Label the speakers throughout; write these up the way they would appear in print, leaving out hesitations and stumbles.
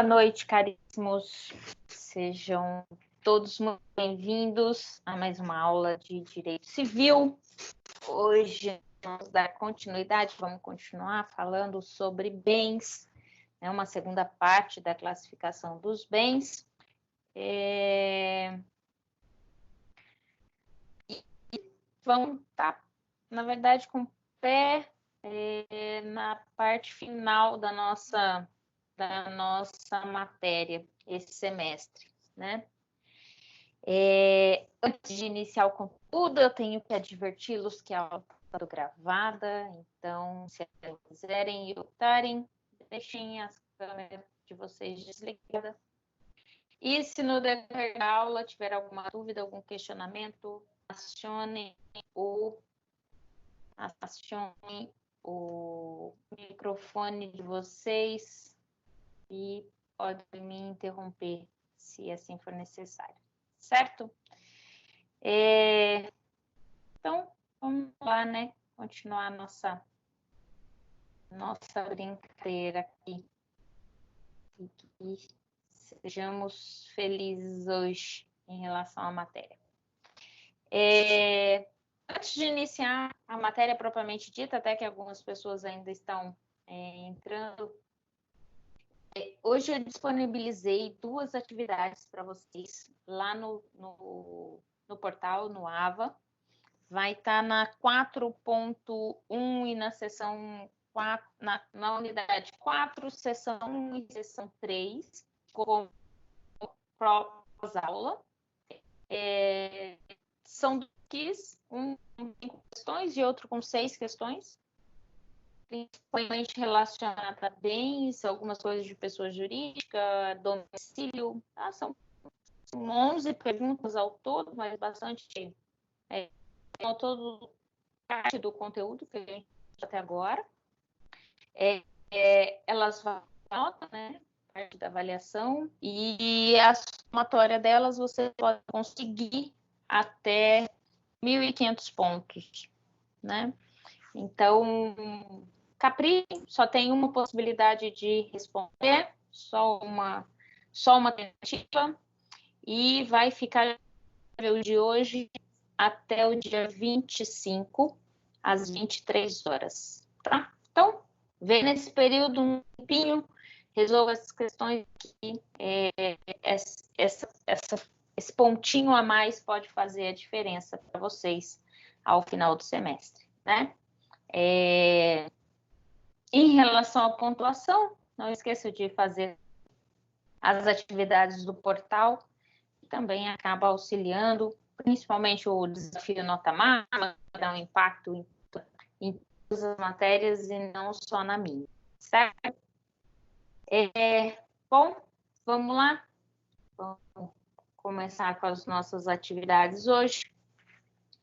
Speaker 1: Boa noite, caríssimos. Sejam todos muito bem-vindos a mais uma aula de Direito Civil. Hoje vamos dar continuidade, vamos continuar falando sobre bens, uma segunda parte da classificação dos bens. E vamos estar, na verdade, com o pé na parte final da nossa matéria esse semestre, né? Antes de iniciar o conteúdo, eu tenho que adverti-los que a aula está gravada, então, se quiserem e optarem, deixem as câmeras de vocês desligadas. E se no decorrer da aula tiver alguma dúvida, algum questionamento, acionem o microfone de vocês e pode me interromper se assim for necessário, certo? Então, vamos lá, né? Continuar a nossa brincadeira aqui. E que sejamos felizes hoje em relação à matéria. Antes de iniciar a matéria propriamente dita, até que algumas pessoas ainda estão entrando, hoje eu disponibilizei 2 atividades para vocês lá no portal, no AVA. Vai estar na 4.1 e na seção 4, na unidade 4, seção 1 e seção 3, com pós-aula. São 2 quiz, um com 5 questões e outro com 6 questões, principalmente relacionada a bens, algumas coisas de pessoa jurídica, domicílio, tá? São 11 perguntas ao todo, mas bastante ao todo parte do conteúdo que a gente fez até agora. Elas vão nota, né? Parte da avaliação, e a somatória delas você pode conseguir até 1.500 pontos, né? Então, Capri só tem uma possibilidade de responder, só uma tentativa, e vai ficar de hoje até o dia 25, às 23 horas, tá? Então, vem nesse período um tempinho, resolva essas questões aqui, esse pontinho a mais pode fazer a diferença para vocês ao final do semestre, né? Em relação à pontuação, não esqueça de fazer as atividades do portal, que também acaba auxiliando, principalmente o desafio nota máxima, que dá um impacto em todas as matérias e não só na minha, certo? Bom, vamos lá? Vamos começar com as nossas atividades hoje.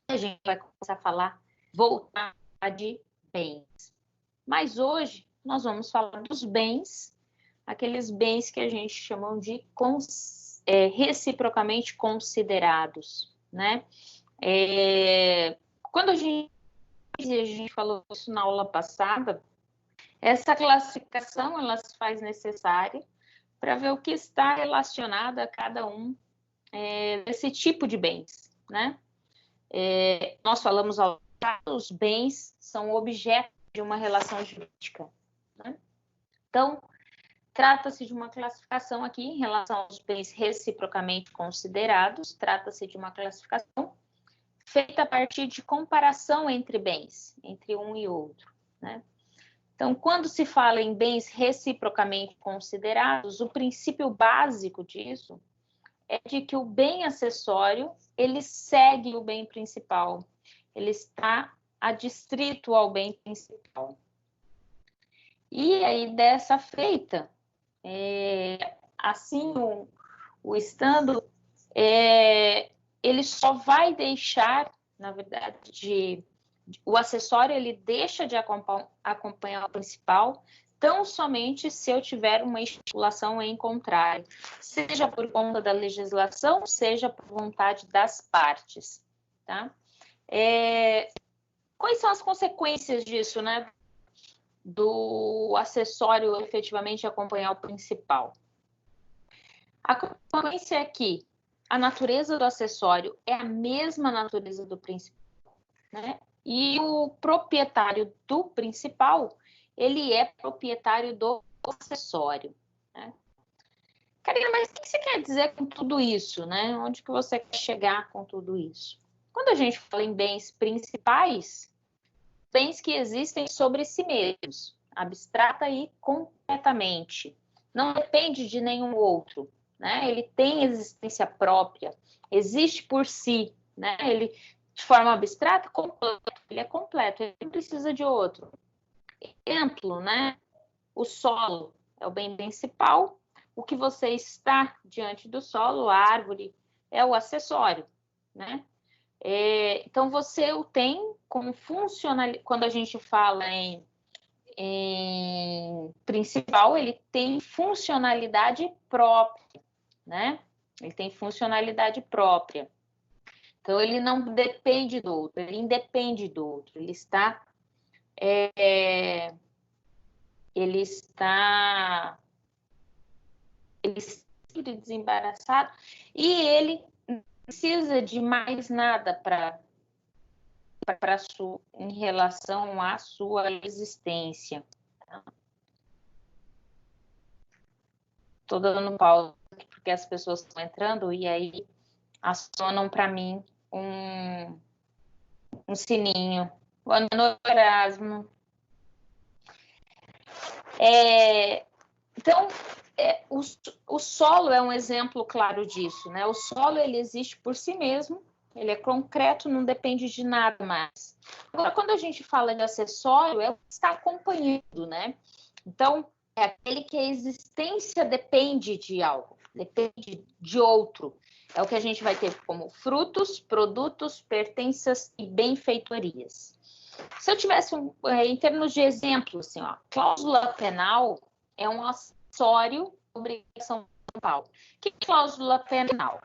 Speaker 1: A gente vai começar a voltar de bens. Mas hoje nós vamos falar dos bens, aqueles bens que a gente chama de reciprocamente considerados, né? Quando a gente falou isso na aula passada, essa classificação ela se faz necessária para ver o que está relacionado a cada um desse tipo de bens, né? Nós falamos os bens são objeto de uma relação jurídica, né? Então, trata-se de uma classificação aqui em relação aos bens reciprocamente considerados, trata-se de uma classificação feita a partir de comparação entre bens, entre um e outro, né? Então, quando se fala em bens reciprocamente considerados, o princípio básico disso é de que o bem acessório, ele segue o bem principal, ele está adstrito ao bem principal. E aí, dessa feita, assim o estando, ele só vai deixar, na verdade, o acessório ele deixa de acompanhar o principal tão somente se eu tiver uma estipulação em contrário, seja por conta da legislação, seja por vontade das partes, tá? Quais são as consequências disso, né? Do acessório efetivamente acompanhar o principal? A consequência é que a natureza do acessório é a mesma natureza do principal, né? E o proprietário do principal, ele é proprietário do acessório, né? Karina, mas o que você quer dizer com tudo isso, né? Onde que você quer chegar com tudo isso? Quando a gente fala em bens principais, bens que existem sobre si mesmos, abstrata e completamente. Não depende de nenhum outro, né? Ele tem existência própria, existe por si, né? Ele, de forma abstrata, ele é completo, ele não precisa de outro. Exemplo, né? O solo é o bem principal, o que você está diante do solo, a árvore, é o acessório, né? Então, você o tem como funcionalidade. Quando a gente fala em principal, ele tem funcionalidade própria, né? Ele tem funcionalidade própria. Então, ele não depende do outro, ele independe do outro. Ele está desembaraçado e ele não precisa de mais nada em relação à sua existência. Estou dando pausa porque as pessoas estão entrando e aí acionam para mim um sininho. Boa noite, Erasmo. Então, o solo é um exemplo claro disso, né? O solo, ele existe por si mesmo, ele é concreto, não depende de nada mais. Agora, quando a gente fala de acessório, é o que está acompanhando, né? Então, é aquele que a existência depende de algo, depende de outro. É o que a gente vai ter como frutos, produtos, pertenças e benfeitorias. Se eu tivesse, em termos de exemplo, assim, ó, cláusula penal é um acessório obrigação principal. O que é cláusula penal?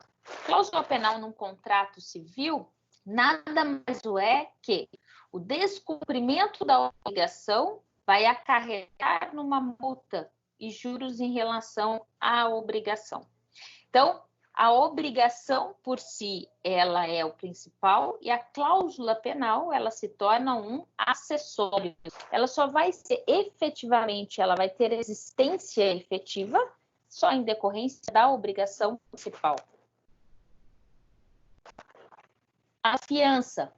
Speaker 1: Cláusula penal num contrato civil nada mais é que o descumprimento da obrigação vai acarretar numa multa e juros em relação à obrigação. Então, a obrigação por si, ela é o principal e a cláusula penal, ela se torna um acessório. Ela só vai ser efetivamente, ela vai ter existência efetiva só em decorrência da obrigação principal. A fiança.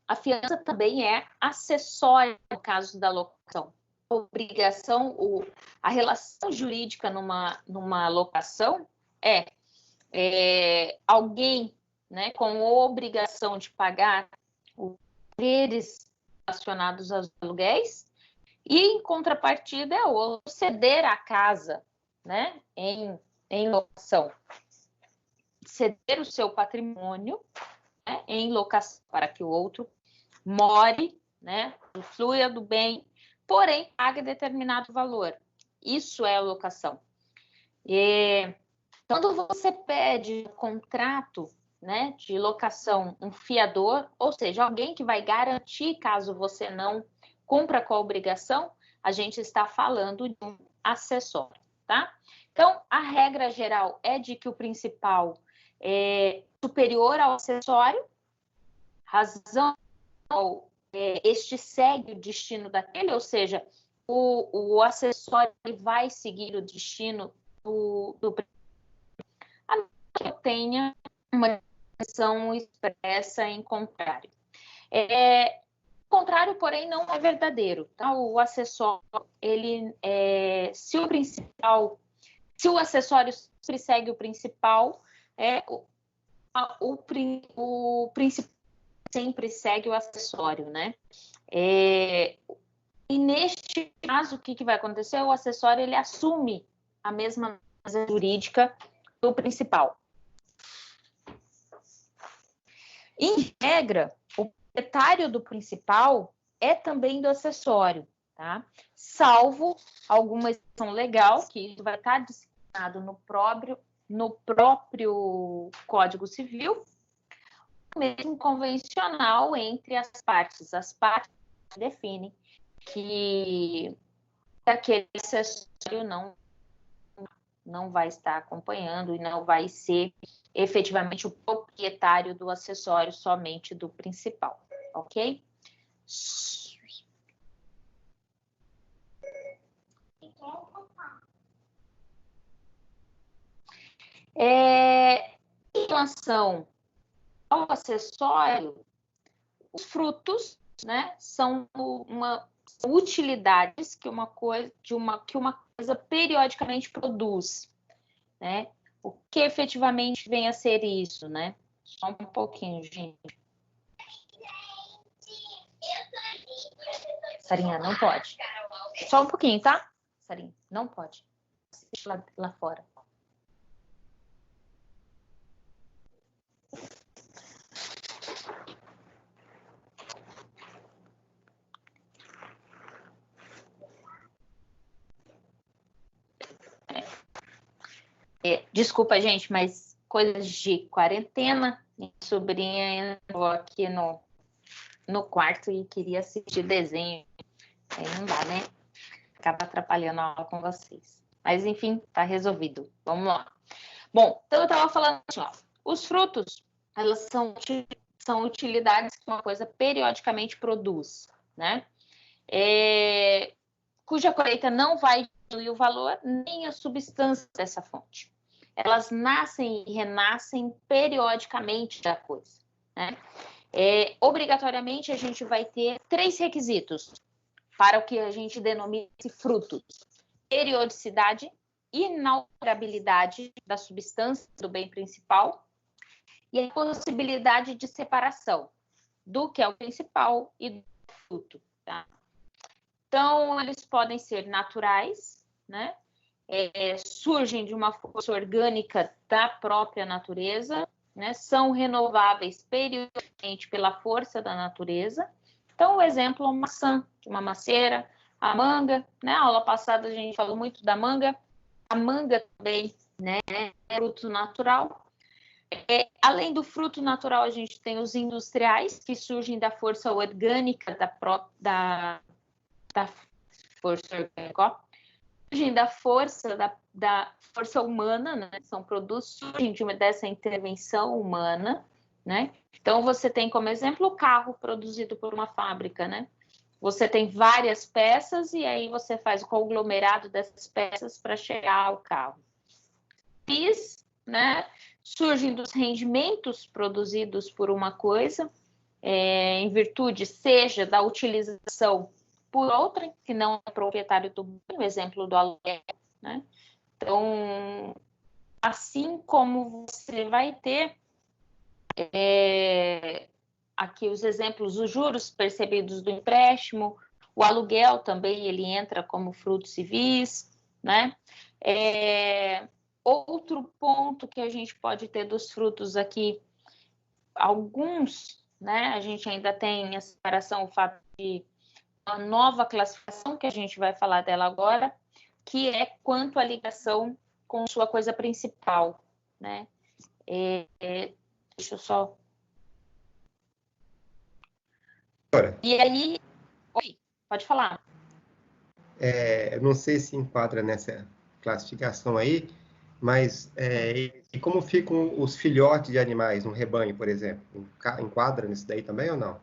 Speaker 1: A fiança também é acessória no caso da locação. A obrigação, a relação jurídica numa locação é alguém, né, com obrigação de pagar os deveres relacionados aos aluguéis e, em contrapartida, é o ceder a casa, né, em locação. Ceder o seu patrimônio, né, em locação para que o outro more, né, usufrua do bem, porém pague determinado valor. Isso é a locação. Quando você pede um contrato, né, de locação, um fiador, ou seja, alguém que vai garantir caso você não cumpra com a obrigação, a gente está falando de um acessório, tá? Então, a regra geral é de que o principal é superior ao acessório, razão este segue o destino daquele, ou seja, o acessório vai seguir o destino do que eu tenha uma intenção expressa em contrário. O contrário, porém, não é verdadeiro. Tá? O acessório, se o acessório sempre segue o principal, o principal sempre segue o acessório, né? E neste caso, o que vai acontecer? O acessório, ele assume a mesma base jurídica do principal. Em regra, o proprietário do principal é também do acessório, tá? Salvo alguma exceção legal, que vai estar disciplinado no próprio Código Civil, mesmo convencional entre as partes. As partes definem que aquele acessório não vai estar acompanhando e não vai ser efetivamente o proprietário do acessório, somente do principal, ok? Em relação ao acessório, os frutos, né, são utilidades que uma coisa periodicamente produz, né? O que efetivamente vem a ser isso, né? Só um pouquinho, gente. Sarinha, não pode. Só um pouquinho, tá? Sarinha, não pode. Assiste lá fora. Desculpa, gente, mas coisas de quarentena. Minha sobrinha entrou aqui no quarto e queria assistir desenho. Aí não dá, né? Acaba atrapalhando a aula com vocês. Mas, enfim, tá resolvido. Vamos lá. Bom, então eu estava falando assim, ó, os frutos, elas são utilidades que uma coisa periodicamente produz, né? Cuja colheita não vai diminuir o valor nem a substância dessa fonte. Elas nascem e renascem periodicamente da coisa, né? Obrigatoriamente, a gente vai ter 3 requisitos para o que a gente denomina de frutos: periodicidade, inalterabilidade da substância do bem principal e a possibilidade de separação do que é o principal e do fruto, tá? Então, eles podem ser naturais, né? Surgem de uma força orgânica da própria natureza, né? São renováveis periodicamente pela força da natureza. Então, o exemplo é uma maçã, de uma macieira, a manga, né? Na aula passada a gente falou muito da manga. A manga também, né, é fruto natural. Além do fruto natural, a gente tem os industriais, que surgem da força orgânica da força orgânica, ó. Surgem da força humana, né? São produtos surgem dessa intervenção humana, né? Então, você tem como exemplo o carro produzido por uma fábrica, né? Você tem várias peças e aí você faz o conglomerado dessas peças para chegar ao carro. Né? Surgem dos rendimentos produzidos por uma coisa, em virtude, seja da utilização por outra, que não é proprietário do bem, o exemplo do aluguel, né? Então, assim como você vai ter aqui os exemplos, os juros percebidos do empréstimo, o aluguel também, ele entra como frutos civis, né? Outro ponto que a gente pode ter dos frutos aqui, alguns, né? A gente ainda tem a separação, o fato de uma nova classificação, que a gente vai falar dela agora, que é quanto à ligação com sua coisa principal, né? Deixa eu só... E aí... Oi, pode falar.
Speaker 2: Eu não sei se enquadra nessa classificação aí, mas e como ficam os filhotes de animais no rebanho, por exemplo? Enquadra nisso daí também ou não?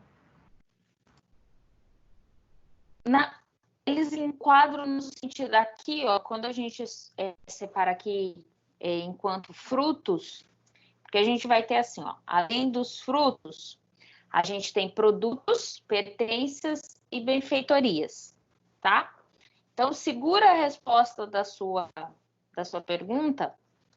Speaker 1: Eles enquadram no sentido aqui, ó, quando a gente separa aqui enquanto frutos, porque a gente vai ter assim, ó, além dos frutos, a gente tem produtos, pertences e benfeitorias, tá? Então, segura a resposta da sua pergunta.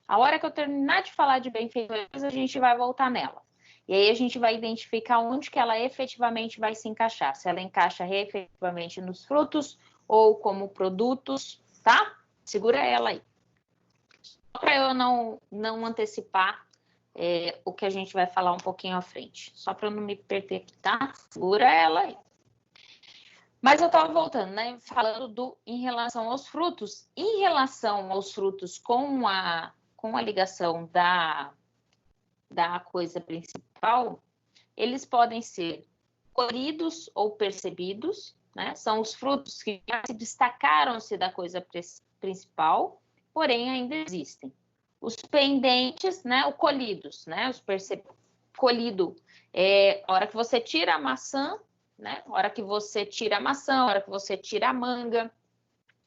Speaker 1: A hora que eu terminar de falar de benfeitorias, a gente vai voltar nela. E aí a gente vai identificar onde que ela efetivamente vai se encaixar. Se ela encaixa efetivamente nos frutos ou como produtos, tá? Segura ela aí. Só para eu não antecipar o que a gente vai falar um pouquinho à frente. Só para eu não me perder aqui, tá? Segura ela aí. Mas eu estava voltando, né? Falando em relação aos frutos. Em relação aos frutos com a ligação da coisa principal, eles podem ser colhidos ou percebidos, né? São os frutos que já se destacaram-se da coisa principal, porém ainda existem. Os pendentes, né, os colhidos, né, colhido é a hora que você tira a maçã, né, a hora que você tira a maçã, a hora que você tira a manga,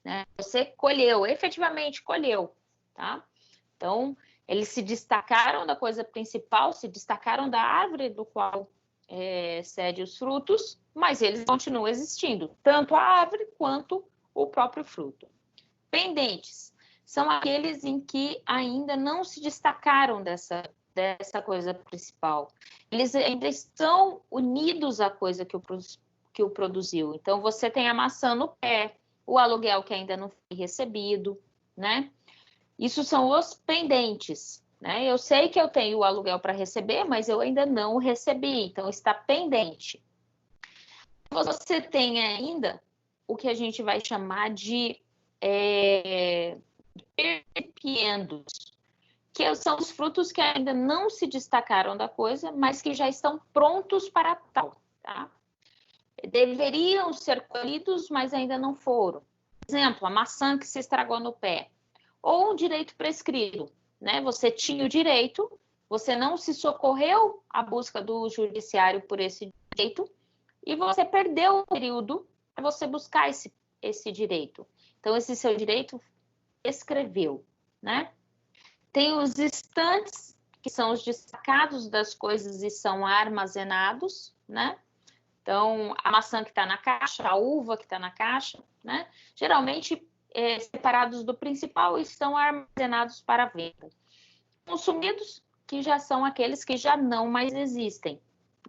Speaker 1: né, você colheu, efetivamente colheu, tá? Então, eles se destacaram da coisa principal, se destacaram da árvore do qual cede os frutos, mas eles continuam existindo, tanto a árvore quanto o próprio fruto. Pendentes são aqueles em que ainda não se destacaram dessa coisa principal. Eles ainda estão unidos à coisa que o produziu. Então, você tem a maçã no pé, o aluguel que ainda não foi recebido, né? Isso são os pendentes, né? Eu sei que eu tenho o aluguel para receber, mas eu ainda não o recebi, então está pendente. Você tem ainda o que a gente vai chamar de percipiendos, que são os frutos que ainda não se destacaram da coisa, mas que já estão prontos para tal, tá? Deveriam ser colhidos, mas ainda não foram. Por exemplo, a maçã que se estragou no pé. Ou um direito prescrito, né? Você tinha o direito, você não se socorreu à busca do judiciário por esse direito e você perdeu o período para você buscar esse direito. Então, esse seu direito prescreveu, né? Tem os estantes, que são os destacados das coisas e são armazenados, né? Então, a maçã que está na caixa, a uva que está na caixa, né? Geralmente, separados do principal, estão armazenados para venda. Consumidos, que já são aqueles que já não mais existem,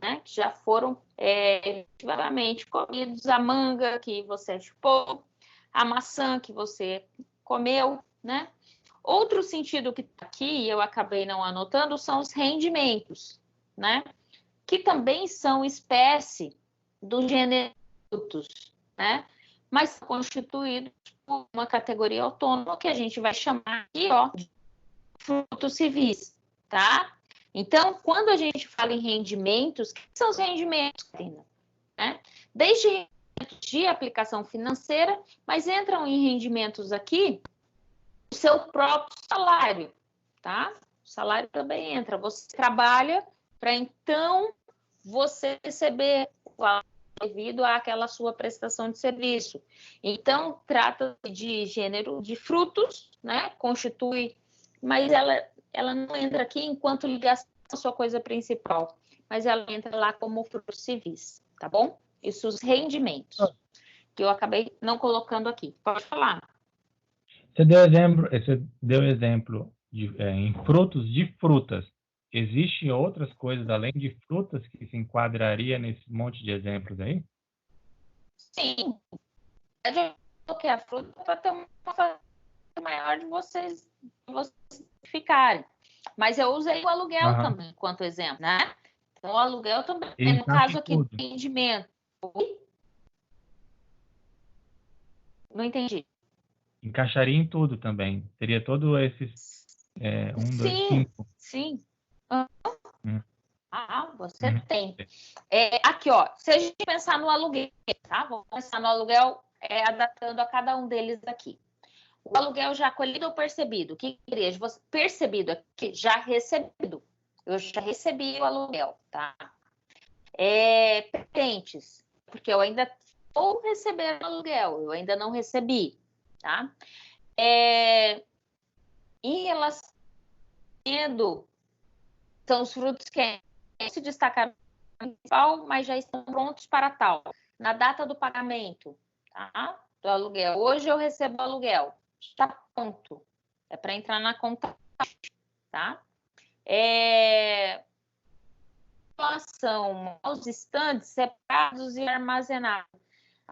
Speaker 1: né? Que já foram efetivamente comidos, a manga que você chupou, a maçã que você comeu, né? Outro sentido que está aqui, eu acabei não anotando, são os rendimentos, né? Que também são espécie do gênero frutos, né? Mas são constituídos por uma categoria autônoma que a gente vai chamar aqui, ó, de frutos civis, tá? Então, quando a gente fala em rendimentos, o que são os rendimentos, Karina? Né? Desde rendimentos de aplicação financeira, mas entram em rendimentos aqui o seu próprio salário, tá? O salário também entra. Você trabalha para então você receber o valor devido àquela sua prestação de serviço. Então, trata-se de gênero de frutos, né? Constitui, mas ela não entra aqui enquanto ligação à sua coisa principal, mas ela entra lá como frutos civis, tá bom? Isso, os rendimentos, que eu acabei não colocando aqui. Pode falar.
Speaker 3: Você deu exemplo em frutos de frutas. Existem outras coisas além de frutas que se enquadraria nesse monte de exemplos aí?
Speaker 1: Sim. Eu coloquei a fruta para ter uma facilidade maior de vocês ficarem. Mas eu usei o aluguel também, enquanto exemplo, né? Então, o aluguel também, no caso aqui, do rendimento. Não entendi.
Speaker 3: Encaixaria em tudo também. Teria todo esses 1, 2, 5.
Speaker 1: Sim. Você tem. Aqui, ó, se a gente pensar no aluguel, tá? Vamos pensar no aluguel adaptando a cada um deles aqui. O aluguel já colhido ou percebido? O que queria? Você percebido aqui, já recebido. Eu já recebi o aluguel, tá? Pendentes, porque eu ainda vou receber o aluguel, eu ainda não recebi, tá? Em relação são os frutos que se destacaram principal, mas já estão prontos para tal. Na data do pagamento, tá? Do aluguel. Hoje eu recebo o aluguel. Está pronto. É para entrar na conta, tá? Em relação aos estantes separados e armazenados,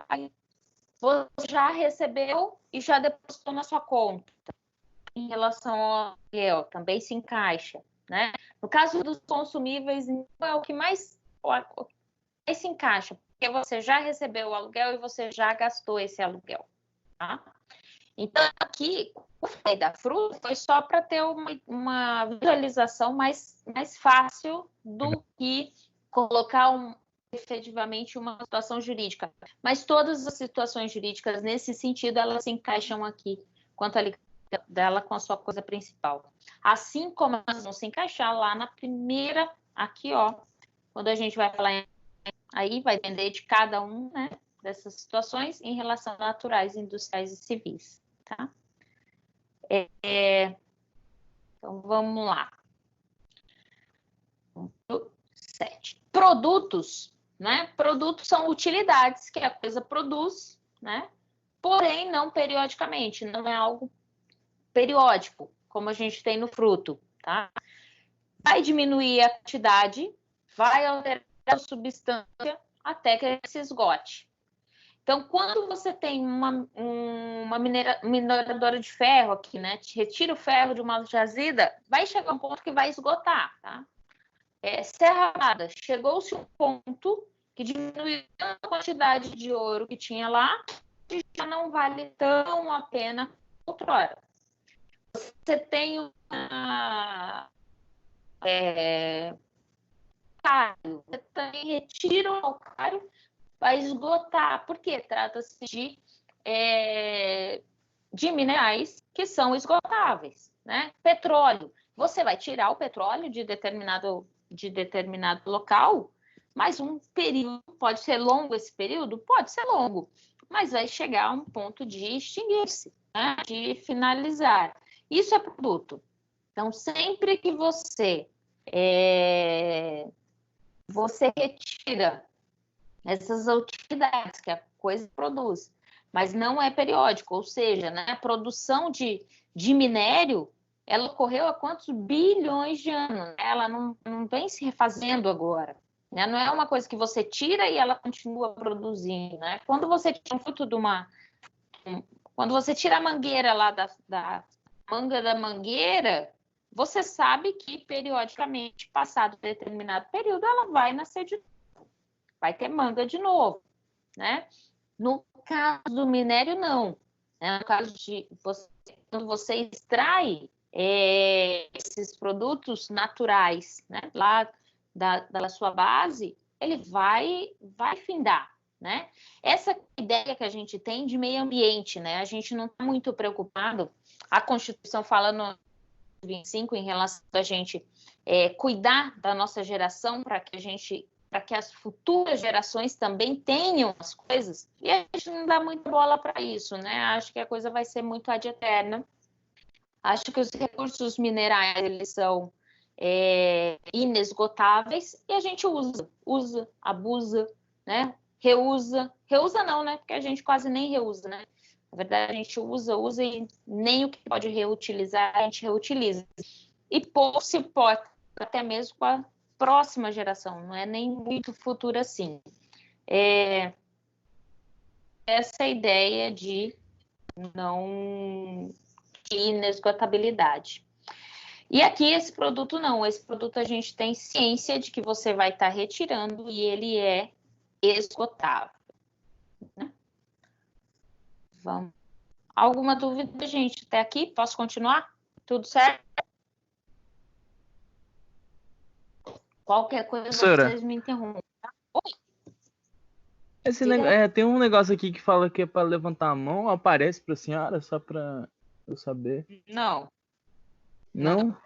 Speaker 1: aí você já recebeu e já depositou na sua conta. Em relação ao aluguel, também se encaixa, né? No caso dos consumíveis, é o que mais se encaixa, porque você já recebeu o aluguel e você já gastou esse aluguel, tá? Então, aqui, o falei da fruta foi só para ter uma visualização mais fácil do que colocar efetivamente uma situação jurídica. Mas todas as situações jurídicas, nesse sentido, elas se encaixam aqui, quanto à ligação dela com a sua coisa principal. Assim como elas vão se encaixar lá na primeira, aqui, ó, quando a gente vai falar, aí vai depender de cada um, né, dessas situações em relação a naturais, industriais e civis, tá? Então, vamos lá. 7. Produtos, né? Produtos são utilidades que a coisa produz, né? Porém, não periodicamente, não é algo periódico, como a gente tem no fruto, tá? Vai diminuir a quantidade, vai alterar a substância até que ele se esgote. Então, quando você tem uma mineradora de ferro aqui, né? Retira o ferro de uma jazida, vai chegar um ponto que vai esgotar, tá? Serrada, chegou-se um ponto que diminuiu a quantidade de ouro que tinha lá e já não vale tão a pena outrora. Você tem calcário, você também retira o calcário, vai esgotar, porque trata-se de minerais que são esgotáveis, né? Petróleo, você vai tirar o petróleo de determinado local, mas um período, pode ser longo esse período? Pode ser longo, mas vai chegar a um ponto de extinguir-se, né? De finalizar. Isso é produto. Então, sempre que você retira essas utilidades que a coisa produz, mas não é periódico, ou seja, né, a produção de minério, ela ocorreu há quantos bilhões de anos? Ela não vem se refazendo agora, né? Não é uma coisa que você tira e ela continua produzindo, né? Quando você tira um fruto de quando você tira a mangueira lá da manga da mangueira, você sabe que periodicamente, passado determinado período, ela vai nascer de novo, vai ter manga de novo, né? No caso do minério, não. No caso de quando você extrai esses produtos naturais, né, lá da sua base, ele vai findar, né? Essa ideia que a gente tem de meio ambiente, né? A gente não está muito preocupado. A Constituição fala no 25 em relação a gente cuidar da nossa geração para que as futuras gerações também tenham as coisas, e a gente não dá muita bola para isso, né? Acho que a coisa vai ser muito ad eterna. Acho que os recursos minerais, eles são inesgotáveis e a gente usa, abusa, né? Reusa não, né? Porque a gente quase nem reusa, né? Na verdade, a gente usa e nem o que pode reutilizar, a gente reutiliza. E se pode, até mesmo com a próxima geração, não é nem muito futura assim. Essa ideia de inesgotabilidade. E aqui esse produto não, esse produto a gente tem ciência de que você vai estar retirando e ele é esgotável. Né? Vamos. Alguma dúvida, gente? Até aqui? Posso continuar? Tudo certo? Qualquer coisa, vocês me interrompem. Tá? Oi?
Speaker 4: Tem um negócio aqui que fala que é para levantar a mão. Aparece para a senhora, só para eu saber?
Speaker 1: Não.
Speaker 4: Não?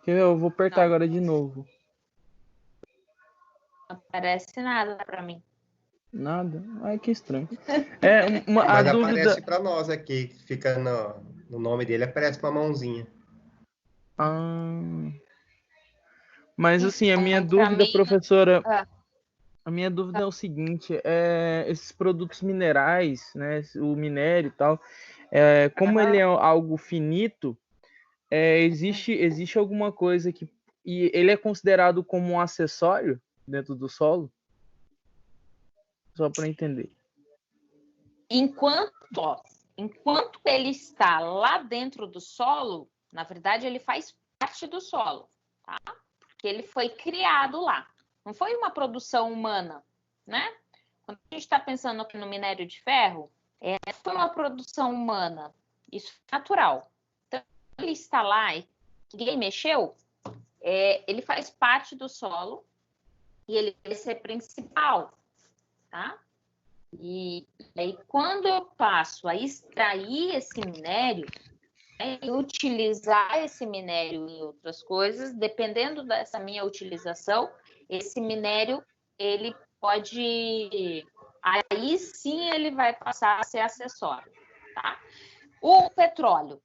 Speaker 4: Eu vou apertar agora de novo.
Speaker 1: Não aparece nada para mim.
Speaker 4: Nada? Ai, que estranho.
Speaker 2: Mas aparece para nós aqui, que fica no nome dele, aparece uma mãozinha.
Speaker 4: Mas assim, a minha dúvida, professora, a minha dúvida é o seguinte, esses produtos minerais, né, o minério e tal, como ele é algo finito, existe alguma coisa que... E ele é considerado como um acessório dentro do solo? Só para entender.
Speaker 1: Enquanto ele está lá dentro do solo, na verdade, ele faz parte do solo, tá? Porque ele foi criado lá. Não foi uma produção humana, né? Quando a gente está pensando aqui no minério de ferro, foi uma produção humana. Isso é natural. Então, ele está lá e ninguém mexeu, ele faz parte do solo e ele vai ser principal, tá? E aí, quando eu passo a extrair esse minério, em utilizar esse minério em outras coisas, dependendo dessa minha utilização, esse minério, ele pode... Aí sim ele vai passar a ser acessório, tá? O petróleo.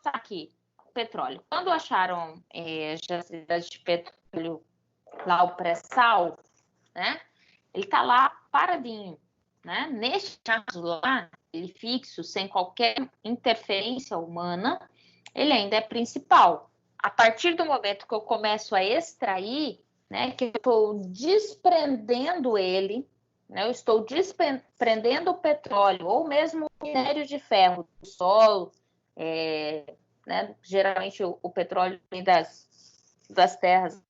Speaker 1: Tá aqui, o petróleo. Quando acharam jazidas de petróleo lá, o pré-sal, né? Ele tá lá paradinho, né? Neste caso lá, ele fixo, sem qualquer interferência humana, ele ainda é principal. A partir do momento que eu começo a extrair, né, que eu estou desprendendo ele, né, eu estou desprendendo o petróleo, ou mesmo o minério de ferro do solo, né, geralmente o petróleo vem das terras,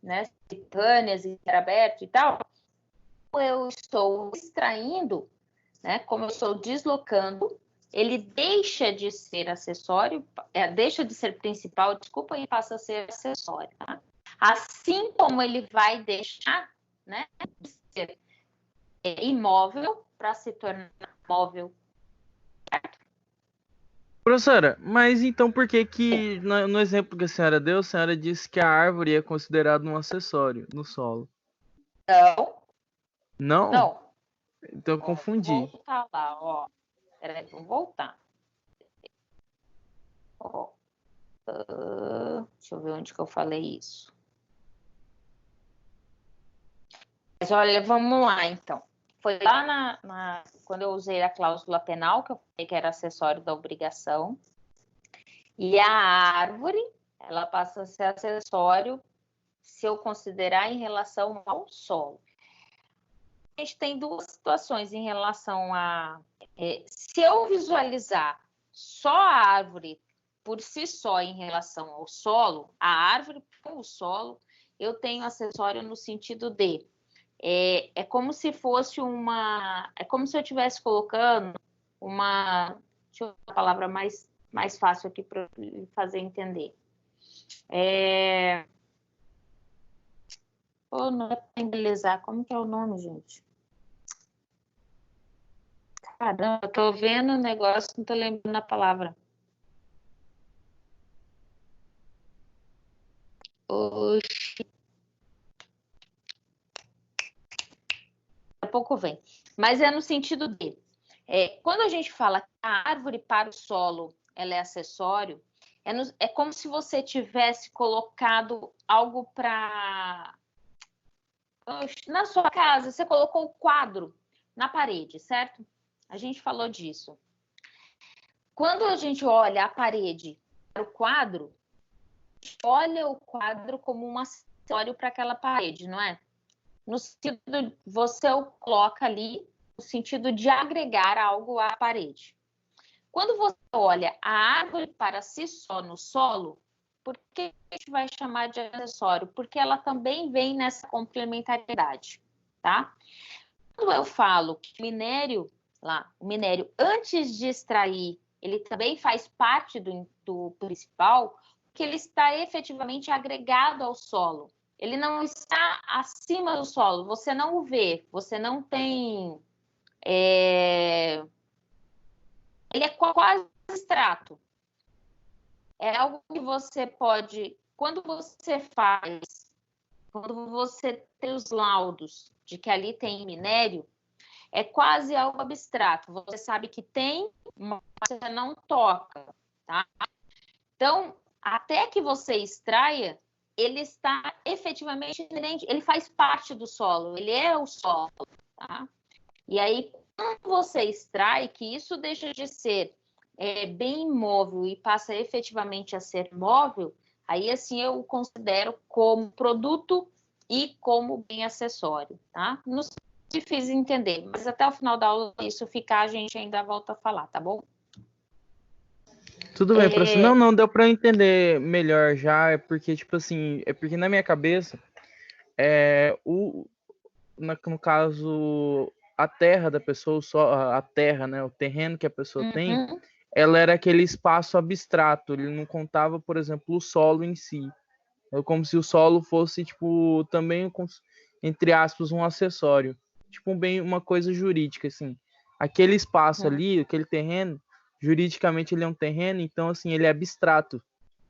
Speaker 1: né, titâneas e aberto e tal, eu estou extraindo, né, como eu estou deslocando, ele deixa de ser acessório, deixa de ser principal, desculpa, e passa a ser acessório. Tá? Assim como ele vai deixar, né, de ser imóvel para se tornar móvel.
Speaker 4: Professora, mas então por que no exemplo que a senhora deu, a senhora disse que a árvore é considerada um acessório no solo?
Speaker 1: Não.
Speaker 4: Não?
Speaker 1: Não.
Speaker 4: Então eu confundi.
Speaker 1: Vou voltar lá, ó. Peraí, vou voltar. Ó. Deixa eu ver onde que eu falei isso. Mas olha, vamos lá então. Foi lá quando eu usei a cláusula penal, que eu falei que era acessório da obrigação. E a árvore, ela passa a ser acessório se eu considerar em relação ao solo. A gente tem duas situações em relação a... se eu visualizar só a árvore por si só em relação ao solo, a árvore com o solo, eu tenho acessório no sentido de... É como se fosse uma... É como se eu estivesse colocando uma... Deixa eu ver a palavra mais fácil aqui para fazer entender. Não é para embelezar. Como que é o nome, gente? Caramba, eu tô vendo o negócio, não tô lembrando a palavra. Oxi. Daqui a pouco vem. Mas é no sentido de... quando a gente fala que a árvore para o solo ela é acessório, é como se você tivesse colocado algo para... Na sua casa, você colocou o quadro na parede, certo? A gente falou disso. Quando a gente olha a parede para o quadro, olha o quadro como um acessório para aquela parede, não é? No sentido, você o coloca ali no sentido de agregar algo à parede. Quando você olha a árvore para si só no solo, por que a gente vai chamar de acessório? Porque ela também vem nessa complementariedade, tá? Quando eu falo que o minério, antes de extrair, ele também faz parte do principal, porque ele está efetivamente agregado ao solo. Ele não está acima do solo, você não o vê, você não tem... Ele é quase extrato. É algo que você pode... Quando você tem os laudos de que ali tem minério, é quase algo abstrato. Você sabe que tem, mas você não toca, tá? Então, até que você extraia, ele está efetivamente inerente, ele faz parte do solo, ele é o solo, tá? E aí, quando você extrai, que isso deixa de ser bem imóvel e passa efetivamente a ser móvel, aí assim eu o considero como produto e como bem acessório, tá? Não sei se fiz entender, mas até o final da aula, isso ficar, a gente ainda volta a falar, tá bom?
Speaker 4: Tudo bem, professor. Não, deu para entender melhor já, porque, tipo assim, porque na minha cabeça, no caso, a terra da pessoa, a terra, né, o terreno que a pessoa tem, ela era aquele espaço abstrato, ele não contava, por exemplo, o solo em si. É como se o solo fosse, tipo, também, entre aspas, um acessório. Tipo, uma coisa jurídica, assim. Aquele espaço ali, aquele terreno, juridicamente ele é um terreno, então assim, ele é abstrato,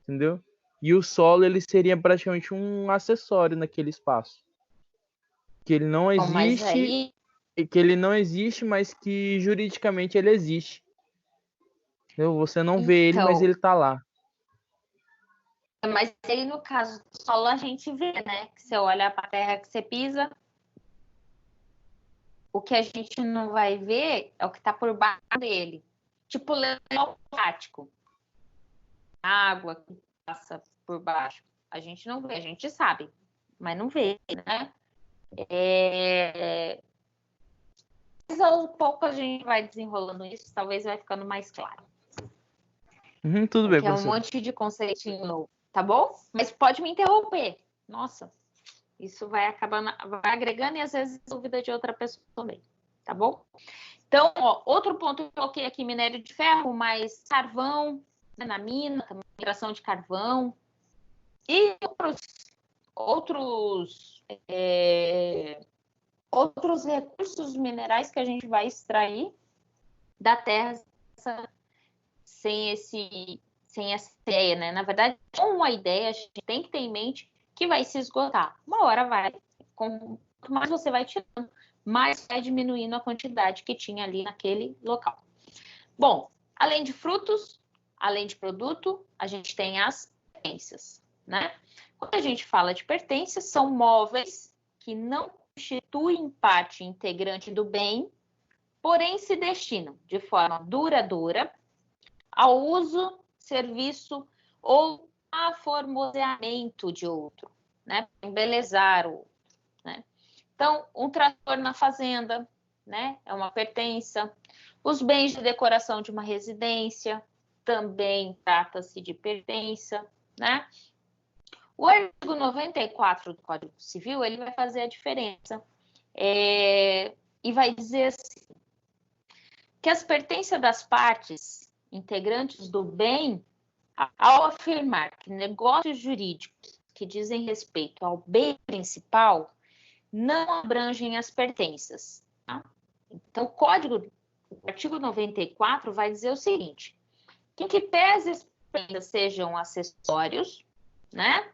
Speaker 4: entendeu? E o solo, ele seria praticamente um acessório naquele espaço. Que ele não existe, que ele não existe, mas que juridicamente ele existe. Entendeu? Você não vê ele, mas ele tá lá.
Speaker 1: Mas aí, no caso do solo, a gente vê, né? Que você olha para a terra que você pisa, o que a gente não vai ver é o que está por baixo dele. Tipo lençol prático. Água que passa por baixo. A gente não vê, a gente sabe, mas não vê, né? Mas aos poucos a gente vai desenrolando isso, talvez vai ficando mais claro.
Speaker 4: Tudo bem, professor.
Speaker 1: É um monte de conceitinho novo, tá bom? Mas pode me interromper. Nossa, isso vai acabando, vai agregando e às vezes dúvida de outra pessoa também, tá bom? Então, ó, outro ponto que eu coloquei aqui, minério de ferro, mas carvão, né, na mina, também mineração de carvão e outros recursos minerais que a gente vai extrair da terra sem essa ideia, né? Na verdade, com a ideia, a gente tem que ter em mente que vai se esgotar. Uma hora vai. Quanto mais você vai tirando, mais vai diminuindo a quantidade que tinha ali naquele local. Bom, além de frutos, além de produto, a gente tem as pertences, né? Quando a gente fala de pertences, são móveis que não constituem parte integrante do bem, porém se destinam de forma duradoura ao uso, serviço ou aformoseamento de outro, né? Embelezar o outro, né? Então, um trator na fazenda, né? É uma pertença. Os bens de decoração de uma residência também trata-se de pertença, né? O artigo 94 do Código Civil, ele vai fazer a diferença e vai dizer assim, que as pertenças das partes integrantes do bem, ao afirmar que negócios jurídicos que dizem respeito ao bem principal não abrangem as pertenças. Tá? Então, o artigo 94 vai dizer o seguinte, que em que pese as pertenças sejam acessórios, né?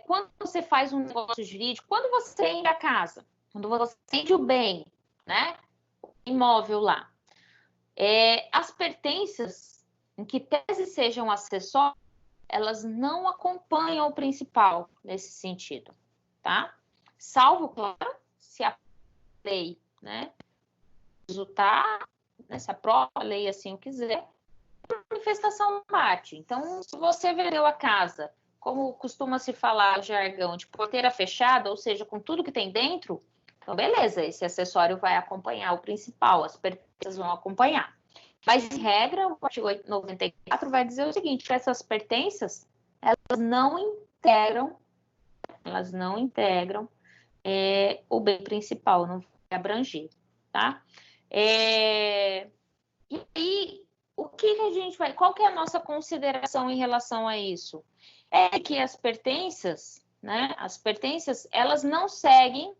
Speaker 1: Quando você faz um negócio jurídico, quando você vende a casa, quando você vende o bem, né? O imóvel lá, as pertenças, em que pese sejam acessórios, elas não acompanham o principal nesse sentido, tá? Salvo, claro, se a lei, né, resultar, né, se a própria lei assim o quiser, manifestação parte. Então, se você vendeu a casa, como costuma se falar o jargão, de porteira fechada, ou seja, com tudo que tem dentro, então beleza, esse acessório vai acompanhar o principal, as pertenças vão acompanhar. Mas, em regra, o artigo 94 vai dizer o seguinte, que essas pertenças, elas não integram o bem principal, não vai abranger, tá? E aí, qual que é a nossa consideração em relação a isso? É que as pertenças, né? As pertenças, elas não seguem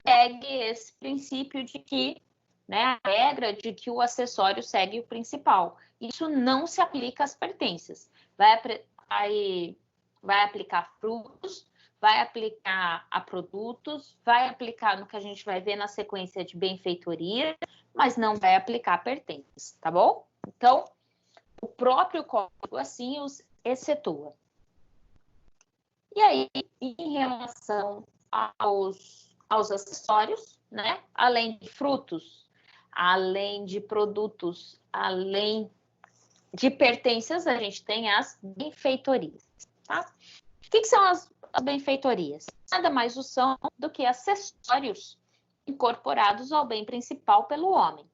Speaker 1: esse princípio de que, né, a regra de que o acessório segue o principal. Isso não se aplica às pertenças. Vai aplicar frutos, vai aplicar a produtos, vai aplicar no que a gente vai ver na sequência de benfeitoria, mas não vai aplicar pertences, tá bom? Então, o próprio código assim os excetua. E aí, em relação aos acessórios, né? Além de frutos, além de produtos, além de pertences, a gente tem as benfeitorias, tá? O que são as benfeitorias? Nada mais são do que acessórios incorporados ao bem principal pelo homem.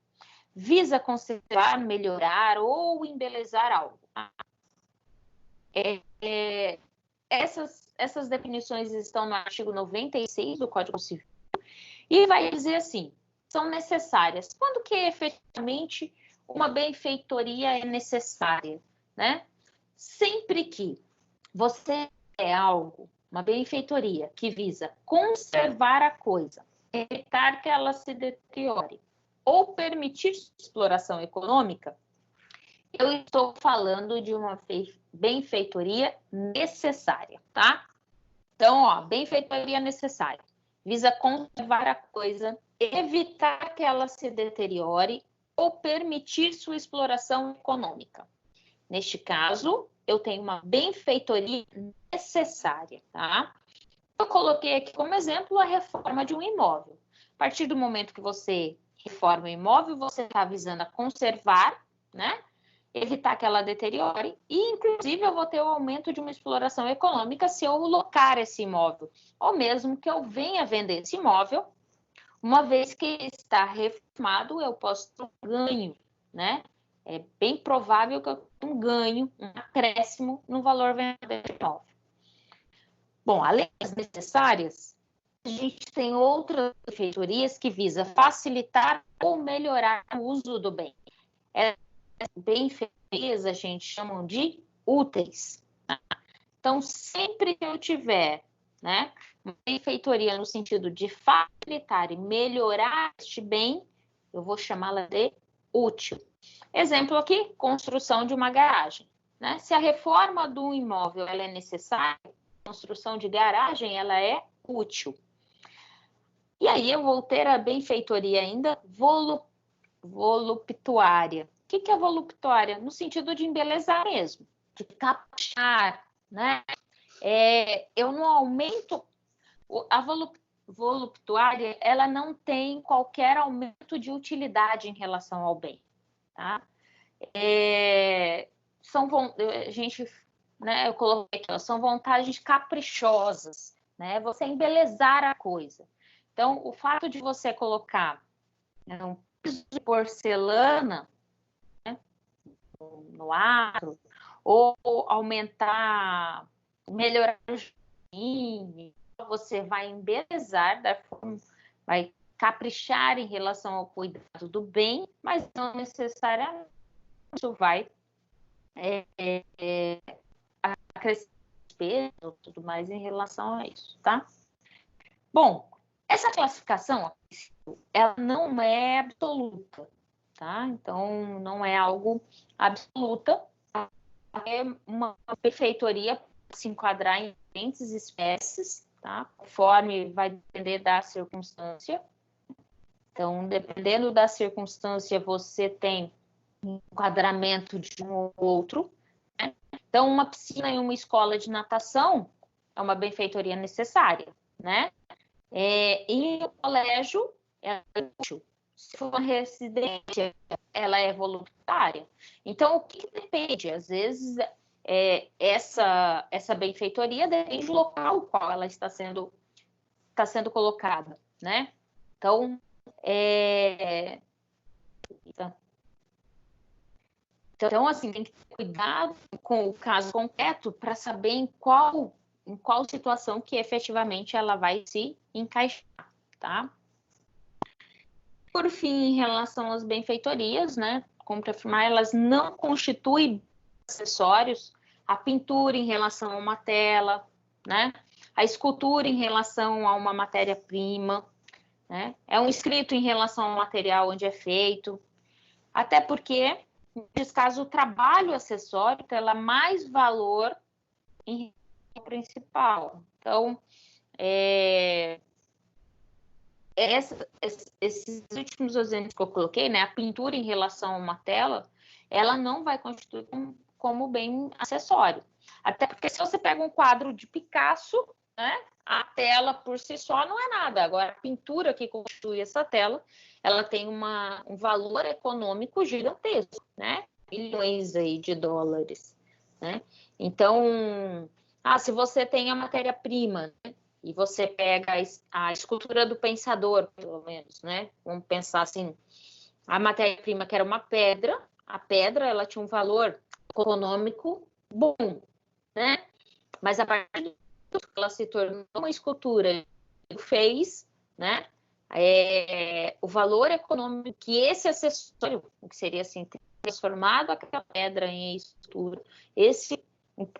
Speaker 1: Visa conservar, melhorar ou embelezar algo. Essas definições estão no artigo 96 do Código Civil e vai dizer assim, são necessárias. Quando que efetivamente uma benfeitoria é necessária, né? Sempre que você algo, uma benfeitoria que visa conservar a coisa, evitar que ela se deteriore, ou permitir exploração econômica, eu estou falando de uma benfeitoria necessária, tá? Então, ó, benfeitoria necessária. Visa conservar a coisa, evitar que ela se deteriore ou permitir sua exploração econômica. Neste caso, eu tenho uma benfeitoria necessária, tá? Eu coloquei aqui como exemplo a reforma de um imóvel. A partir do momento que você reforma o imóvel, você está visando a conservar, né? Evitar que ela deteriore e, inclusive, eu vou ter o aumento de uma exploração econômica se eu locar esse imóvel, ou mesmo que eu venha vender esse imóvel, uma vez que está reformado, eu posso ter um ganho, né? É bem provável que eu tenha um ganho, um acréscimo no valor vendido do imóvel. Bom, além das necessárias, a gente tem outras benfeitorias que visam facilitar ou melhorar o uso do bem. Benfeitorias a gente chama de úteis. Tá? Então, sempre que eu tiver, né, uma benfeitoria no sentido de facilitar e melhorar este bem, eu vou chamá-la de útil. Exemplo aqui, construção de uma garagem. Né? Se a reforma do imóvel ela é necessária, a construção de garagem ela é útil. E aí eu vou ter a benfeitoria ainda voluptuária. O que é voluptuária? No sentido de embelezar mesmo, de caprichar, né? Eu não aumento... A voluptuária, ela não tem qualquer aumento de utilidade em relação ao bem, tá? Eu coloquei aqui, são vantagens caprichosas, né? Você embelezar a coisa. Então, o fato de você colocar um piso de porcelana, né, no aro, ou aumentar, melhorar o jardim, você vai embelezar, vai caprichar em relação ao cuidado do bem, mas não necessariamente isso vai acrescentar peso, tudo mais em relação a isso, tá? Bom, essa classificação, ela não é absoluta, tá? Então, não é algo absoluta, é uma benfeitoria se enquadrar em diferentes espécies, tá? Conforme vai depender da circunstância. Então, dependendo da circunstância, você tem um enquadramento de um ou outro, né? Então, uma piscina e uma escola de natação é uma benfeitoria necessária, né? E o colégio é útil. Se for uma residência, ela é voluntária. Então, o que depende? Às vezes, essa benfeitoria depende do local no qual ela está sendo colocada, né? Então, assim, tem que ter cuidado com o caso concreto para saber em qual situação que efetivamente ela vai se encaixar, tá? Por fim, em relação às benfeitorias, né? Como para afirmar, elas não constituem acessórios. A pintura em relação a uma tela, né? A escultura em relação a uma matéria-prima, né? É um escrito em relação ao material onde é feito. Até porque, nesse caso, o trabalho acessório tem mais valor em principal. Então, esses últimos exemplos que eu coloquei, né, a pintura em relação a uma tela, ela não vai constituir como bem acessório. Até porque se você pega um quadro de Picasso, né, a tela por si só não é nada. Agora, a pintura que constitui essa tela, ela tem um valor econômico gigantesco, né? Milhões aí de dólares, né? Então, se você tem a matéria-prima, né, e você pega a escultura do pensador, pelo menos, né? Vamos pensar assim, a matéria-prima que era uma pedra, a pedra ela tinha um valor econômico bom, né? Mas a partir do que ela se tornou uma escultura, fez, né? O valor econômico que esse acessório, que seria assim, transformado aquela pedra em escultura,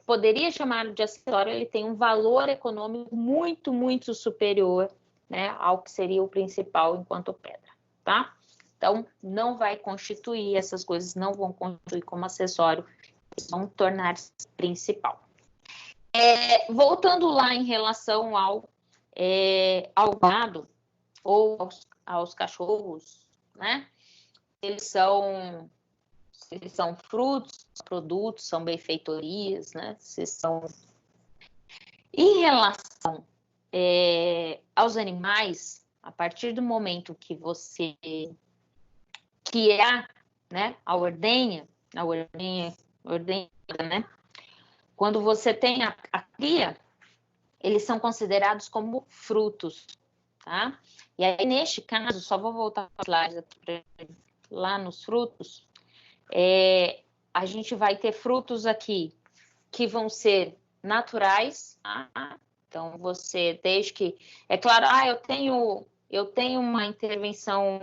Speaker 1: poderia chamar de acessório, ele tem um valor econômico muito, muito superior, né, ao que seria o principal enquanto pedra, tá? Então, não vai constituir, essas coisas não vão constituir como acessório, vão tornar-se principal. Voltando lá em relação ao gado ou aos cachorros, né? Eles são frutos, produtos, são benfeitorias, né? Em relação aos animais, a partir do momento que você né, a ordenha, né? Quando você tem a cria, eles são considerados como frutos, tá? E aí, neste caso, só vou voltar lá nos frutos, a gente vai ter frutos aqui que vão ser naturais, tá? Então, você, desde que... É claro, eu tenho uma intervenção...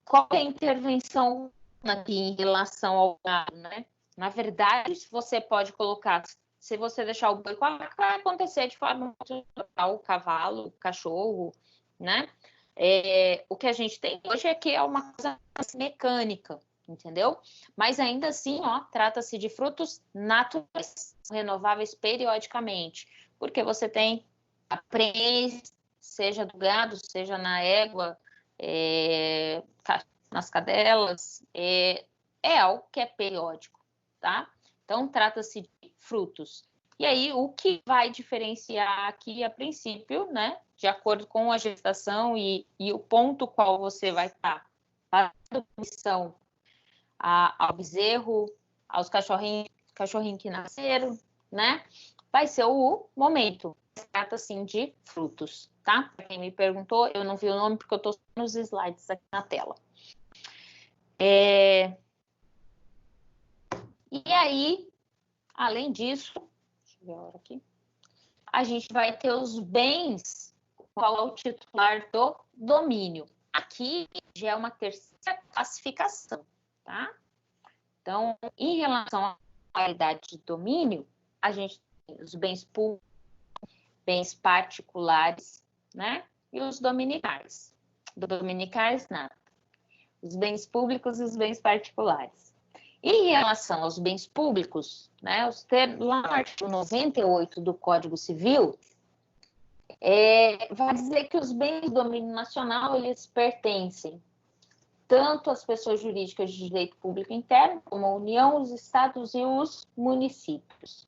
Speaker 1: Qual é a intervenção aqui em relação ao gado, né? Na verdade, você pode colocar... Se você deixar o boi, vai acontecer de forma natural, o cavalo, o cachorro, né? O que a gente tem hoje é que é uma coisa mecânica, entendeu? Mas ainda assim, trata-se de frutos naturais, renováveis periodicamente, porque você tem a prenhez, seja do gado, seja na égua, nas cadelas, é algo que é periódico, tá? Então, trata-se de frutos. E aí, o que vai diferenciar aqui, a princípio, né, de acordo com a gestação e o ponto qual você vai estar fazendo missão ao bezerro, aos cachorrinhos que nasceram, né, vai ser o momento. Trata, assim, de frutos, tá? Para quem me perguntou, eu não vi o nome porque eu estou nos slides aqui na tela. E aí, além disso, deixa eu ver a hora aqui, a gente vai ter os bens, qual é o titular do domínio. Aqui já é uma terceira classificação, tá? Então, em relação à qualidade de domínio, a gente tem os bens públicos, bens particulares, né? E os dominicais. Dominicais, nada. Os bens públicos e os bens particulares. E em relação aos bens públicos, né, lá no artigo 98 do Código Civil, vai dizer que os bens do domínio nacional, eles pertencem tanto às pessoas jurídicas de direito público interno, como a União, os estados e os municípios.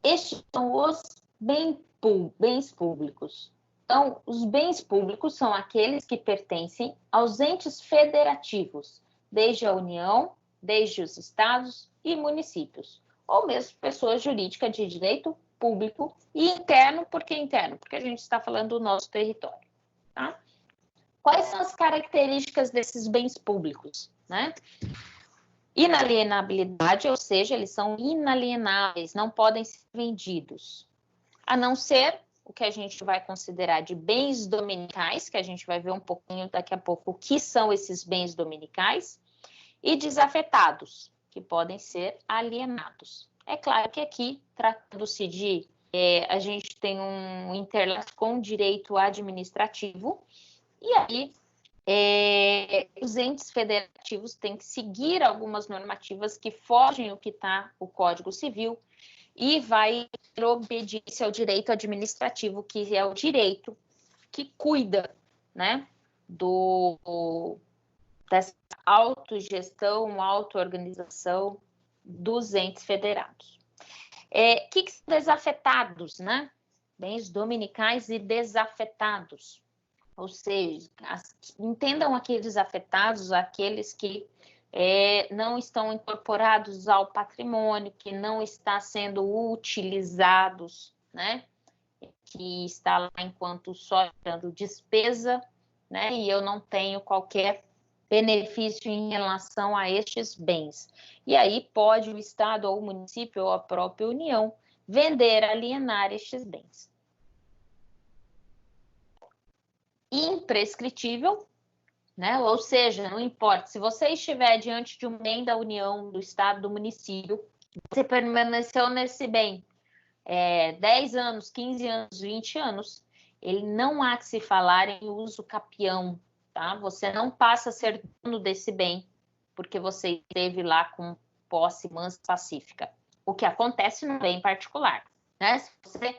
Speaker 1: Estes são os bens públicos. Então, os bens públicos são aqueles que pertencem aos entes federativos, desde a União, desde os estados e municípios, ou mesmo pessoas jurídicas de direito público e interno. Por que interno? Porque a gente está falando do nosso território, tá? Quais são as características desses bens públicos, né? Inalienabilidade, ou seja, eles são inalienáveis, não podem ser vendidos, a não ser o que a gente vai considerar de bens dominicais, que a gente vai ver um pouquinho daqui a pouco o que são esses bens dominicais, e desafetados, que podem ser alienados. É claro que aqui, tratando-se de... a gente tem um interlaço com direito administrativo, e aí os entes federativos têm que seguir algumas normativas que fogem o que está o Código Civil e vai ter obediência ao direito administrativo, que é o direito que cuida, né, dessa autogestão, autoorganização dos entes federados. Que são desafetados, né? Bens dominicais e desafetados. Ou seja, entendam aqui desafetados, aqueles que não estão incorporados ao patrimônio, que não está sendo utilizados, né? Que está lá enquanto só dando despesa, né? E eu não tenho qualquer benefício em relação a estes bens. E aí pode o Estado ou o município ou a própria União vender, alienar estes bens. Imprescritível, né? Ou seja, não importa, se você estiver diante de um bem da União, do Estado, do município, você permaneceu nesse bem 10 anos, 15 anos, 20 anos, ele não há que se falar em uso capião, tá? Você não passa a ser dono desse bem, porque você esteve lá com posse mansa e pacífica. O que acontece no bem particular, né? Se você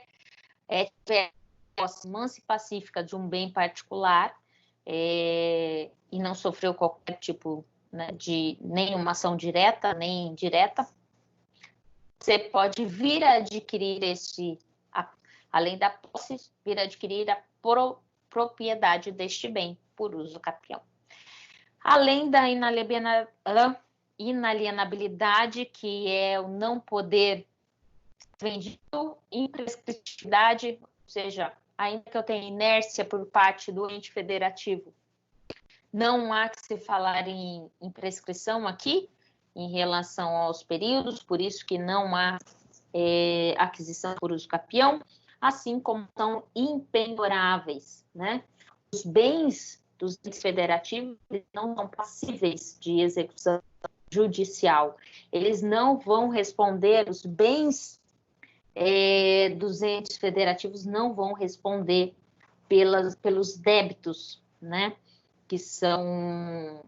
Speaker 1: tiver posse mansa e pacífica de um bem particular e não sofreu qualquer tipo, né, de nenhuma ação direta nem indireta, você pode vir a adquirir além da posse, vir a adquirir a propriedade deste bem por uso capião. Além da inalienabilidade, que é o não poder vendido, imprescritibilidade, ou seja, ainda que eu tenha inércia por parte do ente federativo, não há que se falar em prescrição aqui, em relação aos períodos, por isso que não há aquisição por uso capião, assim como são impenhoráveis, né? Os bens dos entes federativos não são passíveis de execução judicial. Eles não vão responder, os bens dos entes federativos não vão responder pelos débitos, né? Que são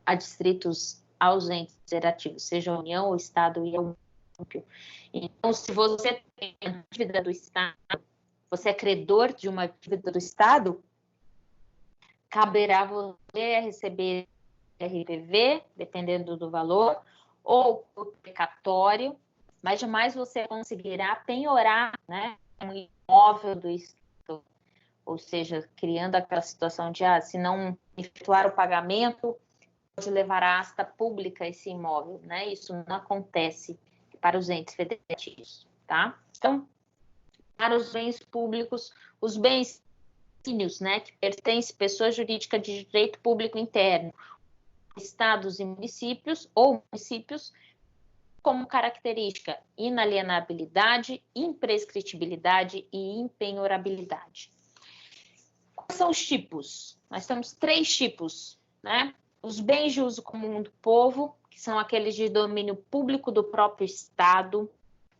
Speaker 1: adstritos aos entes federativos, seja a União, o Estado e o município. Então, se você tem uma dívida do Estado, você é credor de uma dívida do Estado, caberá você receber RPV, dependendo do valor, ou o precatório, mas jamais você conseguirá penhorar, né, um imóvel do Estado, ou seja, criando aquela situação de, se não efetuar o pagamento, pode levar à asta pública esse imóvel, né? Isso não acontece para os entes federativos, tá? Então, para os bens públicos, os bens, né, que pertencem à pessoa jurídica de direito público interno, estados e municípios, ou municípios, como característica inalienabilidade, imprescritibilidade e impenhorabilidade. Quais são os tipos? Nós temos 3 tipos, né? Os bens de uso comum do povo, que são aqueles de domínio público do próprio Estado,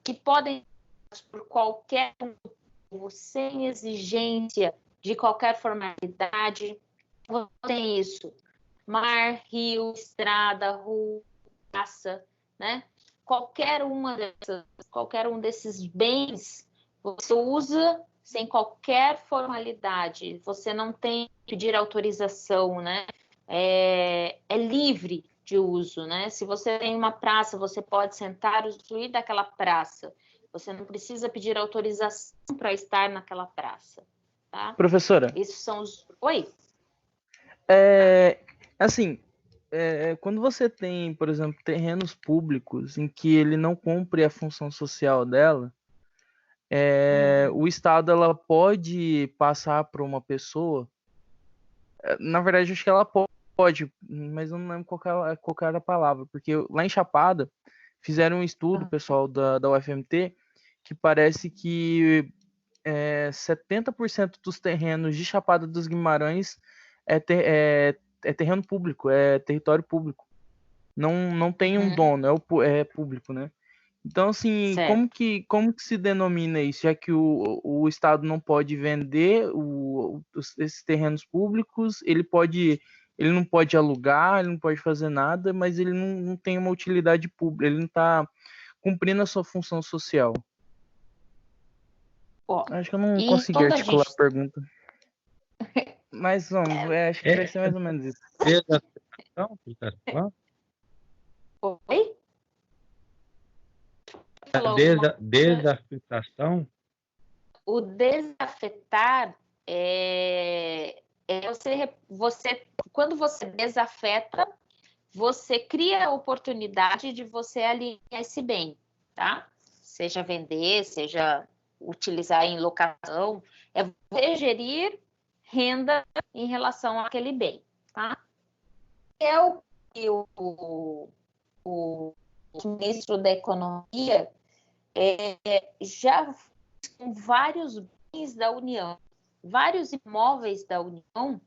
Speaker 1: que podem ser por qualquer um do povo, sem exigência de qualquer formalidade. Tem isso: mar, rio, estrada, rua, praça, né? Qualquer um desses bens você usa sem qualquer formalidade. Você não tem que pedir autorização, né? É livre de uso, né? Se você tem uma praça, você pode sentar e usufruir daquela praça. Você não precisa pedir autorização para estar naquela praça, tá?
Speaker 4: Professora.
Speaker 1: Esses são os... Oi?
Speaker 4: Assim, quando você tem, por exemplo, terrenos públicos em que ele não cumpre a função social dela, o Estado ela pode passar para uma pessoa. Na verdade, acho que ela pode, mas eu não lembro qual era a palavra, porque lá em Chapada fizeram um estudo, pessoal da UFMT, que parece que 70% dos terrenos de Chapada dos Guimarães é terreno público, é território público. Não tem um dono, é público, né? Então, assim, como que se denomina isso? Já que o Estado não pode vender esses terrenos públicos, ele não pode alugar, ele não pode fazer nada, mas ele não tem uma utilidade pública, ele não está cumprindo a sua função social. Acho que eu não consegui articular a pergunta. Mas vamos, acho que vai ser mais ou menos isso.
Speaker 1: Oi?
Speaker 3: Desafetação?
Speaker 1: O desafetar quando você desafeta, você cria a oportunidade de você alinhar esse bem, tá? Seja vender, seja utilizar em locação, é você gerir renda em relação àquele bem, tá? É o que o ministro da Economia já com vários bens da União, vários imóveis da União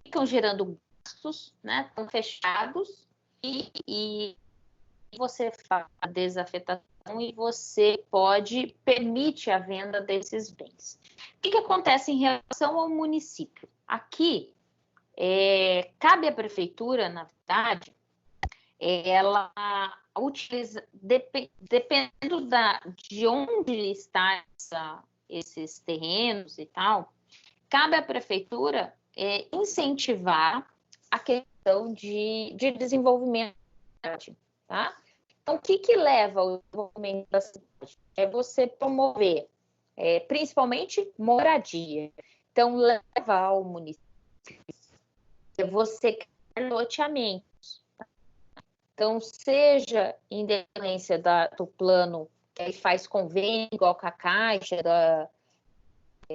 Speaker 1: ficam gerando gastos, né? Estão fechados e você faz a desafetação e você permite a venda desses bens. O que acontece em relação ao município? Aqui, cabe à prefeitura, na verdade, ela utiliza, dependendo de onde está esses terrenos e tal, cabe à prefeitura incentivar a questão de desenvolvimento da cidade, tá? Então, o que leva ao desenvolvimento da cidade? É você promover, principalmente, moradia. Então, leva ao município, você criar loteamentos. Então, seja em decorrência do plano que aí faz convênio, igual com a Caixa, da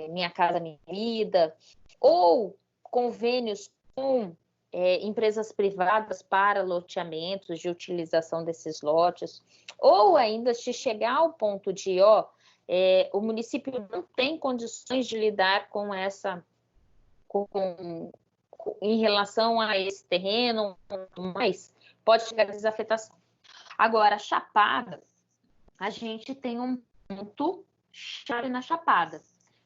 Speaker 1: Minha Casa Minha Vida, ou convênios com empresas privadas para loteamentos, de utilização desses lotes, ou ainda se chegar ao ponto de, o município não tem condições de lidar com em relação a esse terreno, mas pode chegar a desafetação. Agora, Chapada, a gente tem um ponto chave na Chapada.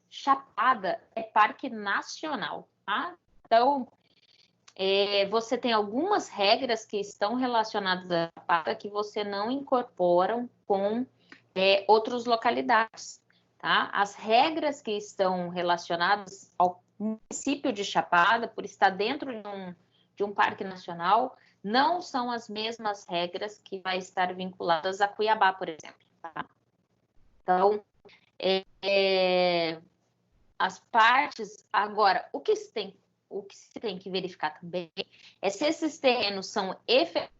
Speaker 1: Chapada é parque nacional, tá? Então, você tem algumas regras que estão relacionadas à Chapada que você não incorporam com outras localidades, tá? As regras que estão relacionadas ao município de Chapada, por estar dentro de um parque nacional, não são as mesmas regras que vai estar vinculadas a Cuiabá, por exemplo, tá? Então, as partes... Agora, o que se tem que verificar também é se esses terrenos são efetivos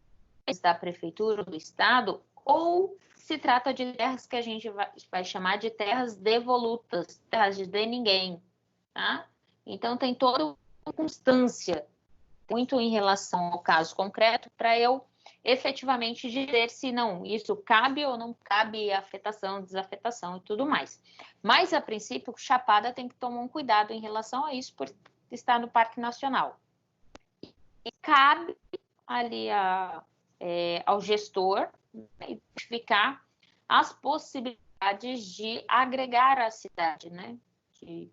Speaker 1: da prefeitura ou do estado, ou se trata de terras que a gente vai chamar de terras devolutas, terras de ninguém, tá? Então, tem toda uma constância, muito em relação ao caso concreto, para eu efetivamente dizer se não, isso cabe ou não cabe afetação, desafetação e tudo mais. Mas, a princípio, Chapada tem que tomar um cuidado em relação a isso, por estar no Parque Nacional. E cabe ali ao gestor identificar as possibilidades de agregar a cidade, né? E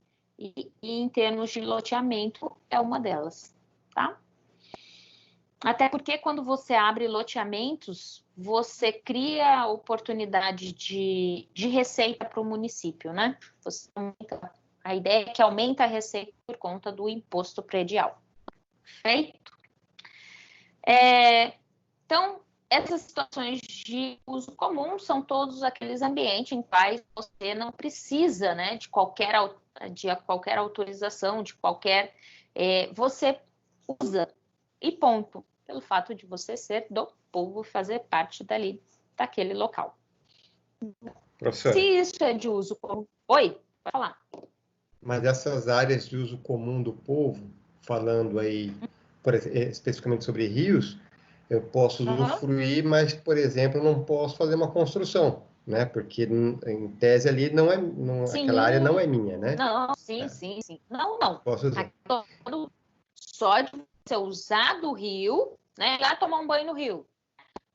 Speaker 1: em termos de loteamento, é uma delas, tá? Até porque quando você abre loteamentos, você cria oportunidade de receita para o município, né? A ideia é que aumenta a receita por conta do imposto predial. Feito? Então, essas situações de uso comum são todos aqueles ambientes em quais você não precisa, né, de qualquer autorização, de qualquer... você usa e ponto, pelo fato de você ser do povo, fazer parte daquele local. Professor, se isso é de uso comum... Oi, pode falar.
Speaker 2: Mas essas áreas de uso comum do povo, falando aí, especificamente sobre rios, eu posso usufruir, mas, por exemplo, eu não posso fazer uma construção, né? Porque, em tese, ali aquela área não é minha, né?
Speaker 1: Não, sim. Não.
Speaker 2: Posso usar.
Speaker 1: Só de você usar do rio, né? Ir lá tomar um banho no rio.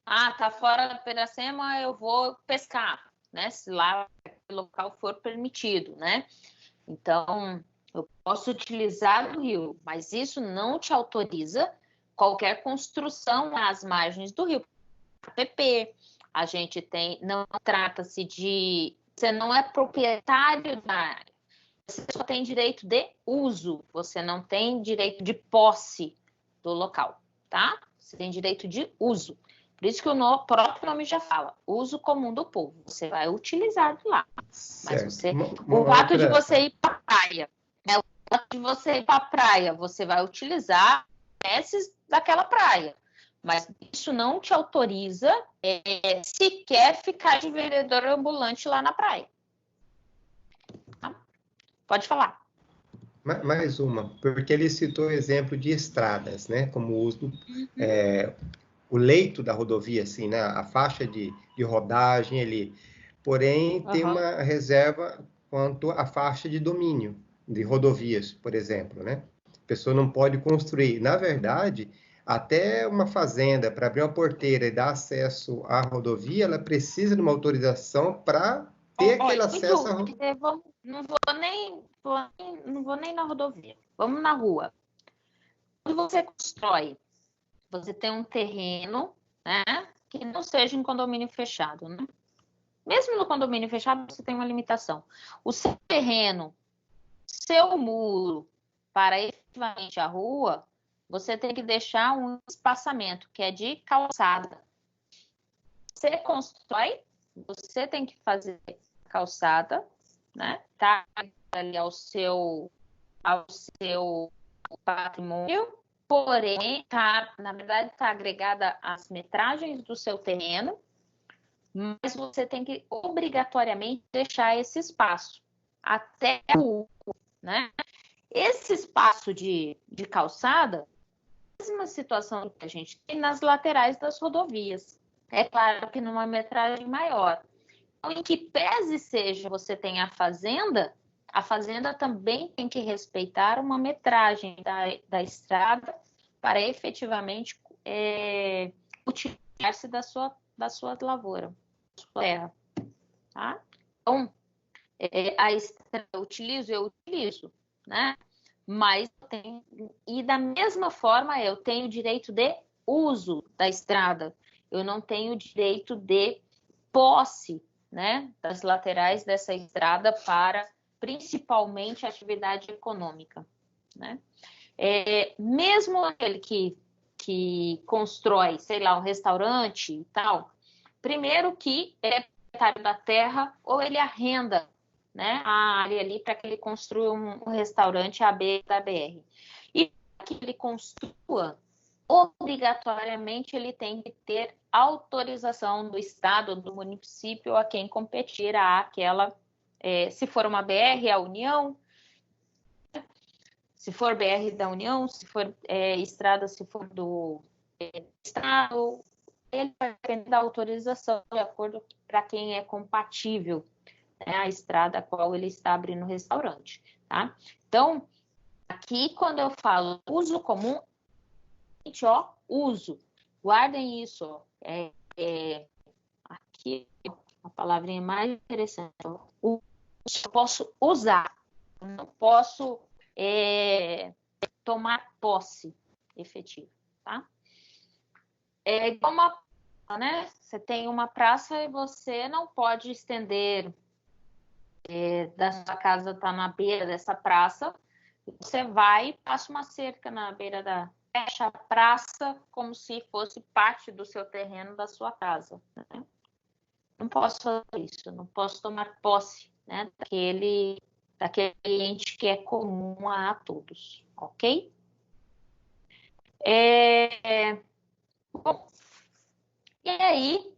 Speaker 1: Tá fora da Piracema, eu vou pescar, né? Se lá o local for permitido, né? Então, eu posso utilizar do rio, mas isso não te autoriza qualquer construção às margens do rio. PP, a gente tem, não trata-se de... Você não é proprietário da área, você só tem direito de uso, você não tem direito de posse do local, tá? Você tem direito de uso. Por isso que o próprio nome já fala, uso comum do povo. Você vai utilizar de lá. Certo. Mas o fato de você ir para a praia, né? O fato de você ir para a praia, você vai utilizar espécies daquela praia. Mas isso não te autoriza sequer ficar de vendedor ambulante lá na praia. Tá? Pode falar.
Speaker 2: Mais uma, porque ele citou o exemplo de estradas, né? Como uso o leito da rodovia, assim, né? A faixa de rodagem ali. Porém, tem uma reserva quanto à faixa de domínio de rodovias, por exemplo, né? A pessoa não pode construir. Na verdade, até uma fazenda, para abrir uma porteira e dar acesso à rodovia, ela precisa de uma autorização para ter aquele acesso à rodovia.
Speaker 1: Não vou não vou nem na rodovia. Vamos na rua. Quando você constrói, você tem um terreno, né, que não seja em condomínio fechado, né? Mesmo no condomínio fechado, você tem uma limitação. O seu terreno, seu muro para efetivamente a rua, você tem que deixar um espaçamento que é de calçada. Você constrói, você tem que fazer calçada, né? Tá ali ao seu patrimônio, porém, na verdade, está agregada às metragens do seu terreno, mas você tem que obrigatoriamente deixar esse espaço até o, né? Esse espaço de calçada, a mesma situação que a gente tem nas laterais das rodovias. É claro que numa metragem maior. Então, em que pese seja você tem a fazenda também tem que respeitar uma metragem da estrada para efetivamente utilizar-se da sua lavoura, da sua terra. Tá? Então, a estrada eu utilizo, né? Mas e da mesma forma eu tenho direito de uso da estrada. Eu não tenho direito de posse, né, das laterais dessa estrada para principalmente atividade econômica, né? Mesmo aquele que constrói, sei lá, um restaurante e tal, primeiro que é proprietário da terra ou ele arrenda, né, a área ali para que ele construa um restaurante à beira da BR. E para que ele construa, obrigatoriamente ele tem que ter autorização do estado, do município a quem competir aquela, se for uma BR, a União, se for BR da União, se for estrada, se for do estado, ele vai depender da autorização de acordo para quem é compatível, né, a estrada a qual ele está abrindo o restaurante, tá? Então, aqui quando eu falo uso comum, ó, uso, guardem isso, ó. Aqui a palavrinha mais interessante, ó. Eu posso usar, não posso tomar posse efetiva, tá? É igual uma praça, né? Você tem uma praça e você não pode estender da sua casa está na beira dessa praça, você vai e passa uma cerca na beira fecha a praça como se fosse parte do seu terreno, da sua casa, né? Não posso fazer isso, não posso tomar posse, né, daquele ente que é comum a todos, ok? Bom, e aí,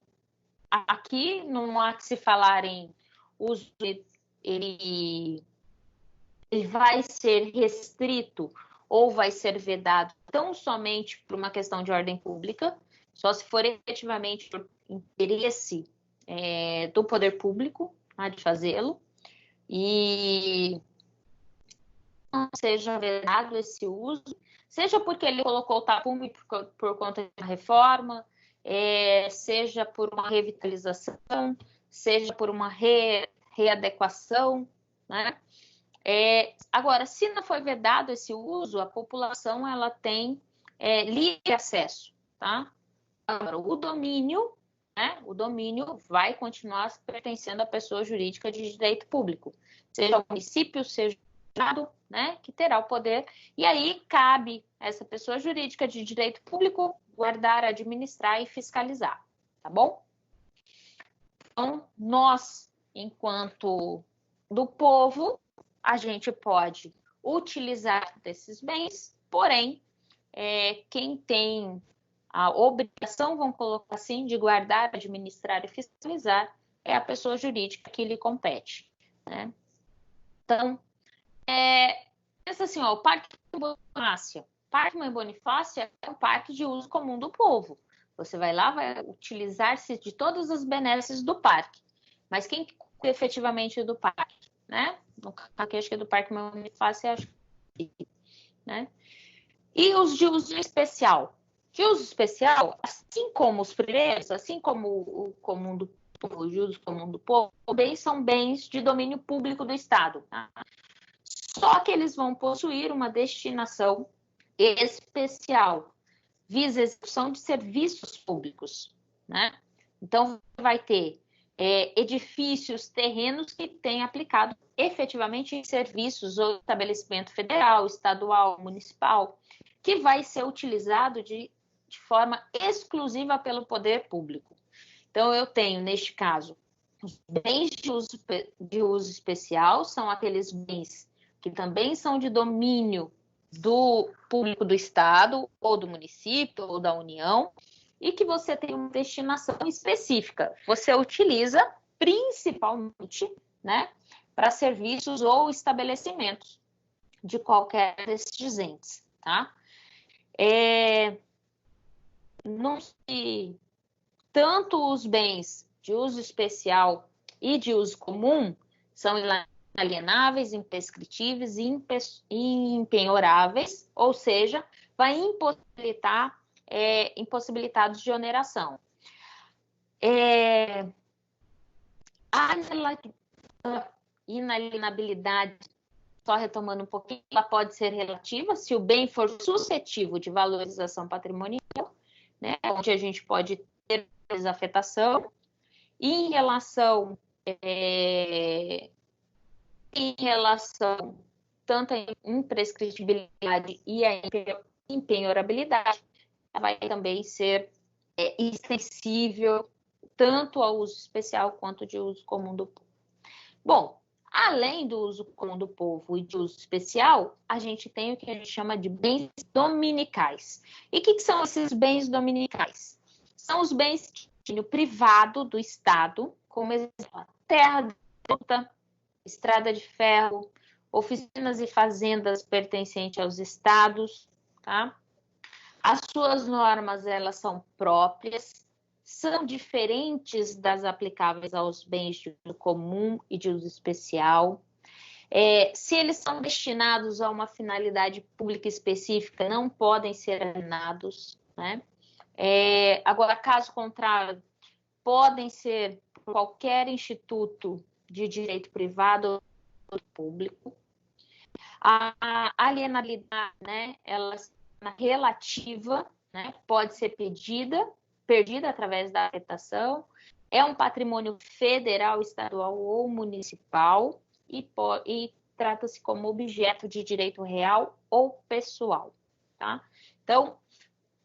Speaker 1: aqui não há que se falar em uso, ele vai ser restrito ou vai ser vedado tão somente por uma questão de ordem pública, só se for efetivamente por interesse do poder público, né, de fazê-lo, e não seja vedado esse uso, seja porque ele colocou o tapume por conta da reforma, seja por uma revitalização, seja por uma readequação, né? Agora, se não foi vedado esse uso, a população ela tem livre acesso, tá? Agora, o domínio, né? O domínio vai continuar pertencendo à pessoa jurídica de direito público, seja o município, seja o estado, né? Que terá o poder. E aí cabe a essa pessoa jurídica de direito público guardar, administrar e fiscalizar, tá bom? Então, nós, enquanto do povo, a gente pode utilizar desses bens, porém, quem tem a obrigação, vamos colocar assim, de guardar, administrar e fiscalizar, é a pessoa jurídica que lhe compete, né? Então, pensa assim, ó, o Parque Bonifácia. O Parque Mãe Bonifácia é um parque de uso comum do povo. Você vai lá, vai utilizar-se de todas as benesses do parque. Mas quem cuida efetivamente do parque, né? No caso aqui, acho que é do Parque Mãe Bonifácia, acho que, né? E os de uso especial. De uso especial, assim como os primeiros, assim como o comum do de uso comum do povo, também são bens de domínio público do Estado. Tá? Só que eles vão possuir uma destinação especial, visa a execução de serviços públicos, né? Então, vai ter edifícios, terrenos que têm aplicado efetivamente em serviços ou estabelecimento federal, estadual, municipal, que vai ser utilizado de forma exclusiva pelo poder público. Então, eu tenho, neste caso, os bens de uso especial, são aqueles bens que também são de domínio do público do Estado, ou do município, ou da União, e que você tem uma destinação específica. Você utiliza principalmente, né, para serviços ou estabelecimentos de qualquer desses entes, tá? Não se... Tanto os bens de uso especial e de uso comum são inalienáveis, imprescritíveis e impenhoráveis, ou seja, vai impossibilitar impossibilitados de oneração. A inalienabilidade, só retomando um pouquinho, ela pode ser relativa se o bem for suscetível de valorização patrimonial, né, onde a gente pode ter desafetação, e em relação tanto à imprescritibilidade e à impenhorabilidade, ela vai também ser extensível tanto ao uso especial quanto de uso comum do povo. Bom, além do uso comum do povo e de uso especial, a gente tem o que a gente chama de bens dominicais. E o que são esses bens dominicais? São os bens de domínio privado do Estado, como exemplo, terra de luta, estrada de ferro, oficinas e fazendas pertencentes aos estados, tá? As suas normas, elas são próprias, são diferentes das aplicáveis aos bens de uso comum e de uso especial. Se eles são destinados a uma finalidade pública específica, não podem ser alienados, né? Agora, caso contrário, podem ser por qualquer instituto de direito privado ou público. A alienabilidade, né, ela é relativa, né, pode ser perdida através da afetação, é um patrimônio federal, estadual ou municipal e trata-se como objeto de direito real ou pessoal, tá? Então,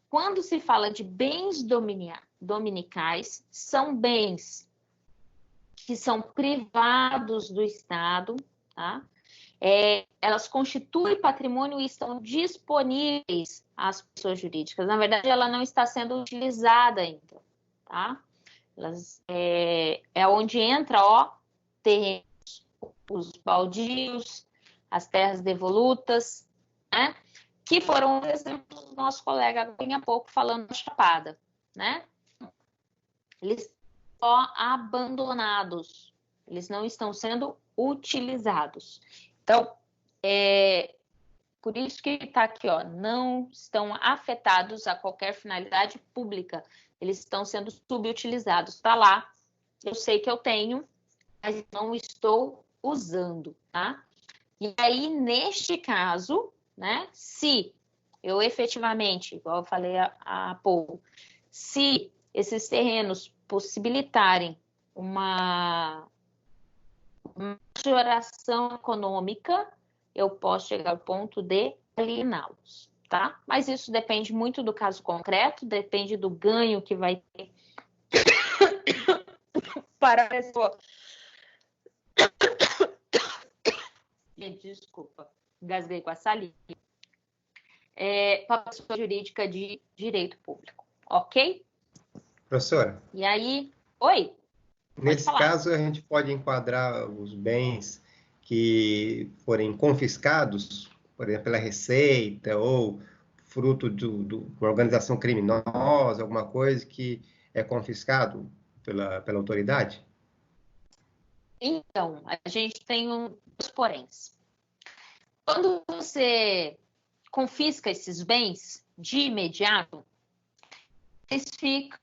Speaker 1: quando se fala de bens dominicais, são bens que são privados do Estado, tá? Elas constituem patrimônio e estão disponíveis às pessoas jurídicas. Na verdade, ela não está sendo utilizada ainda, tá? Onde entra, terrenos, os baldios, as terras devolutas, né? Que foram exemplos do nosso colega agora há pouco falando da Chapada, né? Eles estão abandonados, eles não estão sendo utilizados. Então, por isso que está aqui, não estão afetados a qualquer finalidade pública, eles estão sendo subutilizados. Está lá, eu sei que eu tenho, mas não estou usando, tá? E aí, neste caso, né, se eu efetivamente, igual eu falei há pouco, se esses terrenos possibilitarem uma majoração econômica, eu posso chegar ao ponto de aliená-los, tá? Mas isso depende muito do caso concreto, depende do ganho que vai ter para a pessoa. Desculpa, engasguei com a saliva. Para a pessoa jurídica de direito público, ok?
Speaker 2: Professora?
Speaker 1: E aí, oi?
Speaker 2: Nesse caso, a gente pode enquadrar os bens que forem confiscados, por exemplo, pela Receita ou fruto de uma organização criminosa, alguma coisa que é confiscado pela autoridade?
Speaker 1: Então, a gente tem dois poréns. Quando você confisca esses bens de imediato, eles ficam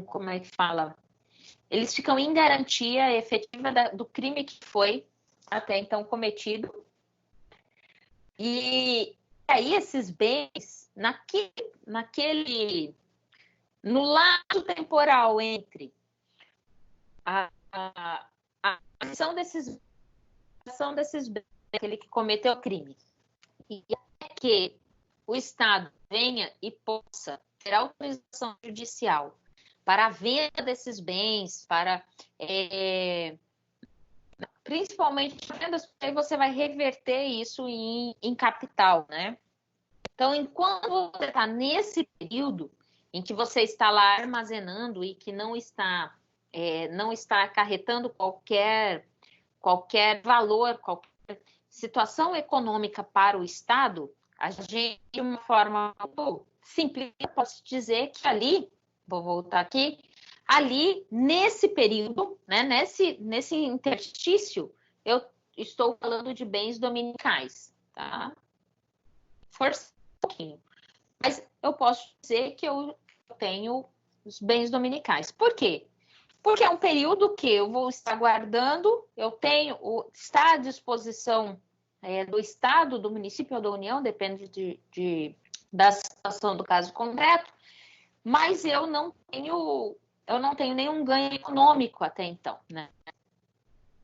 Speaker 1: como é que fala? Eles ficam em garantia efetiva do crime que foi até então cometido. E aí esses bens, no lapso temporal entre a ação desses bens, aquele que cometeu o crime, e até que o Estado venha e possa ter autorização judicial para a venda desses bens, para principalmente vendas, aí você vai reverter isso em capital, né? Então, enquanto você está nesse período em que você está lá armazenando e que não está acarretando qualquer valor, qualquer situação econômica para o Estado, a gente, de uma forma simples, posso dizer que ali, vou voltar aqui, ali, nesse período, né, nesse interstício, eu estou falando de bens dominicais, tá? Força um pouquinho. Mas eu posso dizer que eu tenho os bens dominicais. Por quê? Porque é um período que eu vou estar guardando, está à disposição do Estado, do município ou da União, depende da situação do caso concreto, mas eu não tenho nenhum ganho econômico até então, né?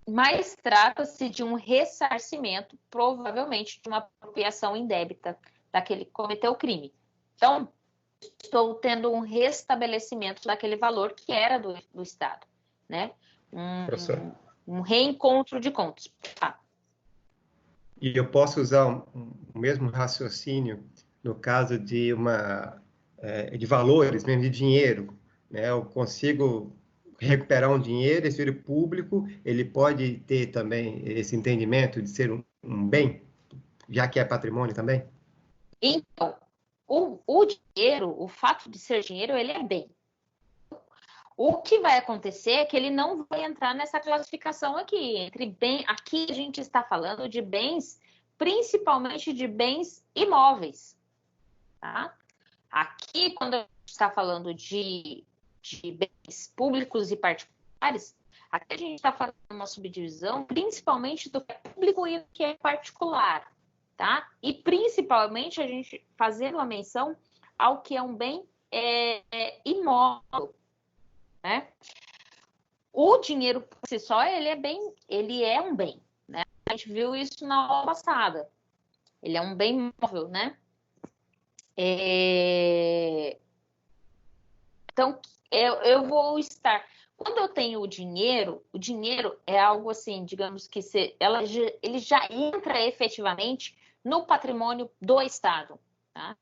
Speaker 1: Mas trata-se de um ressarcimento, provavelmente de uma apropriação indébita daquele que cometeu o crime. Então, estou tendo um restabelecimento daquele valor que era do Estado, né? Um reencontro de contas.
Speaker 2: E eu posso usar o mesmo raciocínio no caso de de valores, mesmo de dinheiro, né? Eu consigo recuperar um dinheiro, esse dinheiro público, ele pode ter também esse entendimento de ser um bem, já que é patrimônio também?
Speaker 1: Então, o dinheiro, o fato de ser dinheiro, ele é bem. O que vai acontecer é que ele não vai entrar nessa classificação aqui. Aqui a gente está falando de bens, principalmente de bens imóveis, tá? Aqui, quando a gente está falando de bens públicos e particulares, aqui a gente está fazendo uma subdivisão, principalmente do que é público e do que é particular, tá? E principalmente a gente fazendo uma menção ao que é um bem imóvel, né? O dinheiro por si só, ele é um bem, né? A gente viu isso na aula passada. Ele é um bem móvel, né? Então, eu vou estar... Quando eu tenho o dinheiro é algo assim, digamos que ele já entra efetivamente no patrimônio do Estado, tá?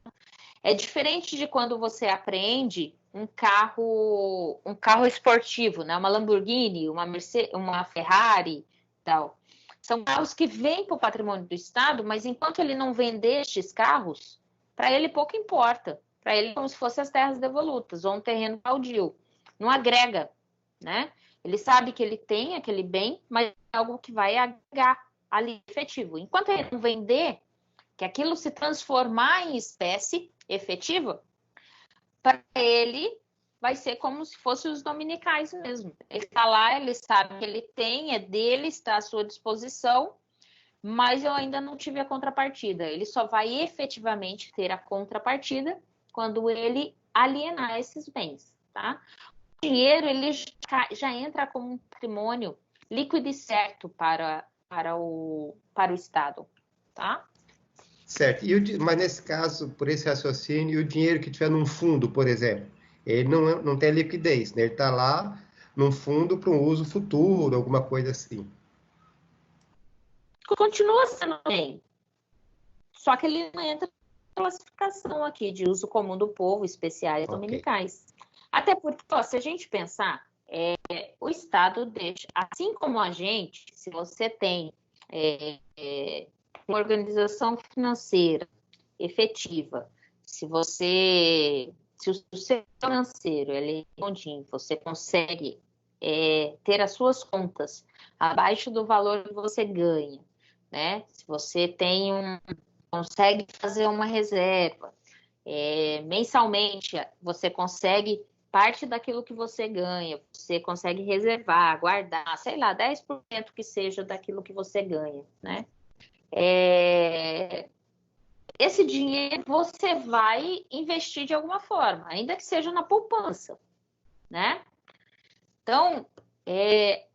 Speaker 1: É diferente de quando você apreende um carro esportivo, né? Uma Lamborghini, uma Mercedes, uma Ferrari, tal. São carros que vêm para o patrimônio do Estado, mas enquanto ele não vender estes carros, para ele pouco importa. Para ele é como se fossem as terras devolutas ou um terreno baldio. Não agrega, né? Ele sabe que ele tem aquele bem, mas é algo que vai agregar ali efetivo. Enquanto ele não vender, que aquilo se transformar em espécie efetiva, para ele vai ser como se fossem os dominicais mesmo. Ele está lá, ele sabe que ele tem, é dele, está à sua disposição, mas eu ainda não tive a contrapartida. Ele só vai efetivamente ter a contrapartida quando ele alienar esses bens, tá? O dinheiro, ele já entra como um patrimônio líquido e certo para o Estado, tá?
Speaker 2: Certo. Mas nesse caso, por esse raciocínio, o dinheiro que tiver num fundo, por exemplo, ele não tem liquidez, né? Ele está lá num fundo para um uso futuro, alguma coisa assim.
Speaker 1: Continua sendo bem. Só que ele não entra na classificação aqui de uso comum do povo, especiais dominicais. Até porque, se a gente pensar, o Estado deixa, assim como a gente, se você tem uma organização financeira efetiva, se o seu financeiro ele é redondinho, você consegue ter as suas contas abaixo do valor que você ganha, né? Se você consegue fazer uma reserva, mensalmente você consegue parte daquilo que você ganha, você consegue reservar, guardar, sei lá, 10% que seja daquilo que você ganha, né? Esse dinheiro você vai investir de alguma forma, ainda que seja na poupança, né? Então,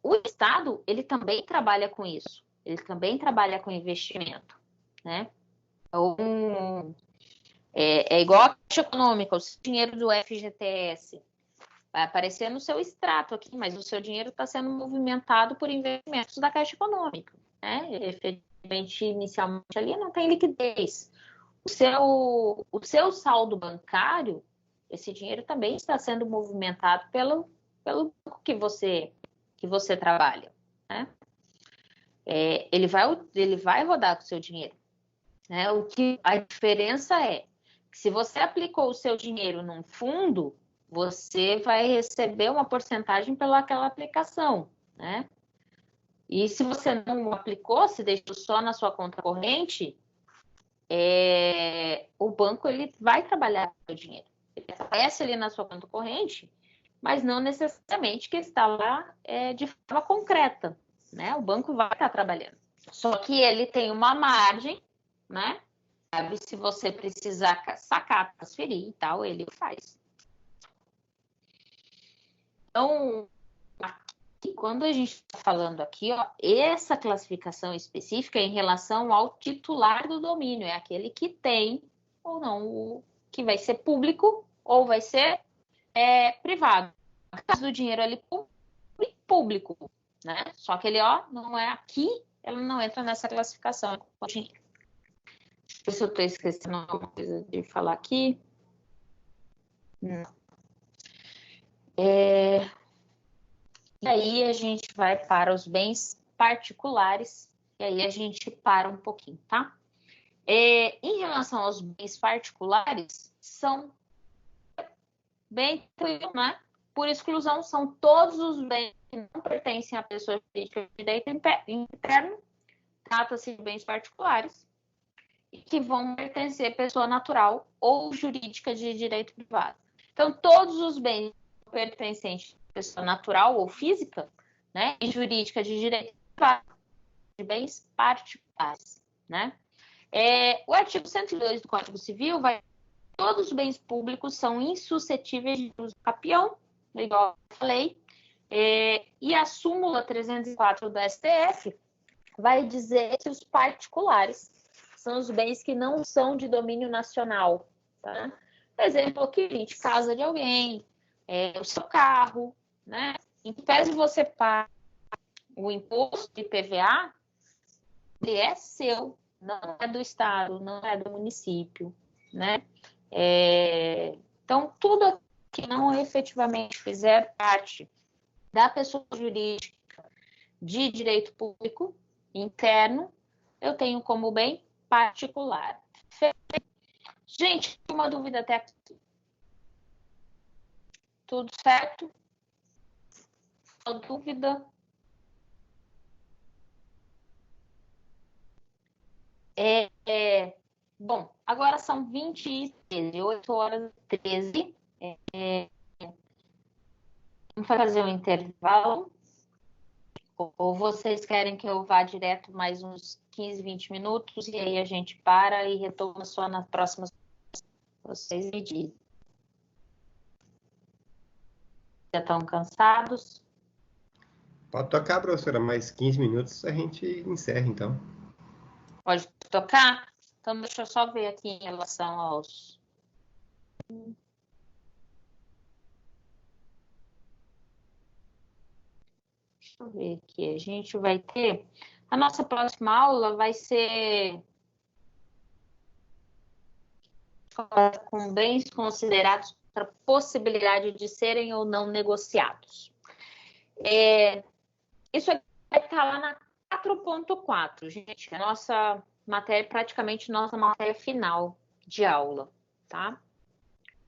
Speaker 1: o Estado, ele também trabalha com isso, ele também trabalha com investimento, né? Então, é igual a Caixa Econômica, o dinheiro do FGTS vai aparecer no seu extrato aqui, mas o seu dinheiro está sendo movimentado por investimentos da Caixa Econômica, né? Efetivamente, inicialmente ali não tem liquidez. O seu saldo bancário, esse dinheiro também está sendo movimentado pelo banco que você trabalha, né? Ele vai rodar com o seu dinheiro, né? A diferença é que se você aplicou o seu dinheiro num fundo, você vai receber uma porcentagem pelaquela aplicação, né? E se você não aplicou, se deixou só na sua conta corrente, o banco ele vai trabalhar com o seu dinheiro. Ele aparece ali na sua conta corrente, mas não necessariamente que está lá de forma concreta, né? O banco vai estar trabalhando. Só que ele tem uma margem, né? Sabe, se você precisar sacar, transferir e tal, ele faz. Então, aqui, quando a gente está falando aqui, ó, essa classificação específica é em relação ao titular do domínio, é aquele que tem ou não, que vai ser público ou vai ser privado. No caso do dinheiro ali, público, né? Só que ele, ó, não é aqui, ela não entra nessa classificação. Deixa eu ver se eu estou esquecendo alguma coisa de falar aqui. Não. E aí a gente vai para os bens particulares, e aí a gente para um pouquinho, tá? Em relação aos bens particulares, são bem, né? Por exclusão, são todos os bens que não pertencem à pessoa jurídica de direito interno, trata-se de bens particulares, e que vão pertencer à pessoa natural ou jurídica de direito privado. Então, todos os bens pertencentes à pessoa natural ou física, né, e jurídica de direito privado, de bens particulares, né? O artigo 102 do Código Civil vai todos os bens públicos são insuscetíveis de uso capião, igual eu falei, e a súmula 304 do STF vai dizer que os particulares são os bens que não são de domínio nacional, tá? Por exemplo, aqui, gente, casa de alguém, o seu carro, né? Em que pese você pagar o imposto de IPVA, ele é seu, não é do Estado, não é do município, né? Então, tudo que não efetivamente fizer parte da pessoa jurídica de direito público interno, eu tenho como bem particular. Gente, uma dúvida até aqui? Tudo certo? Uma dúvida? Bom, agora são 8 horas e 13. Vamos fazer um intervalo? Ou vocês querem que eu vá direto mais uns 15, 20 minutos e aí a gente para e retoma só nas próximas? Vocês me dizem. Já estão cansados?
Speaker 2: Pode tocar, professora, mais 15 minutos a gente encerra, então.
Speaker 1: Pode tocar? Então, deixa eu só ver aqui em relação aos... Deixa eu ver aqui. A gente vai ter... A nossa próxima aula vai ser com bens considerados para possibilidade de serem ou não negociados. Isso vai estar lá na 4.4, gente. A nossa matéria, praticamente nossa matéria final de aula, tá?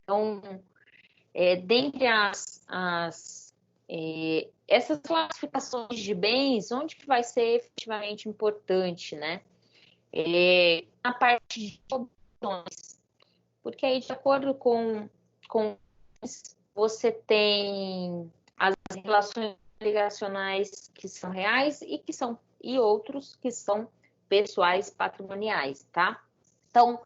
Speaker 1: Então, dentre essas classificações de bens, onde que vai ser efetivamente importante, né? Na parte de opções. Porque aí, de acordo com você tem as relações obrigacionais que são reais e outros que são pessoais patrimoniais, tá? Então,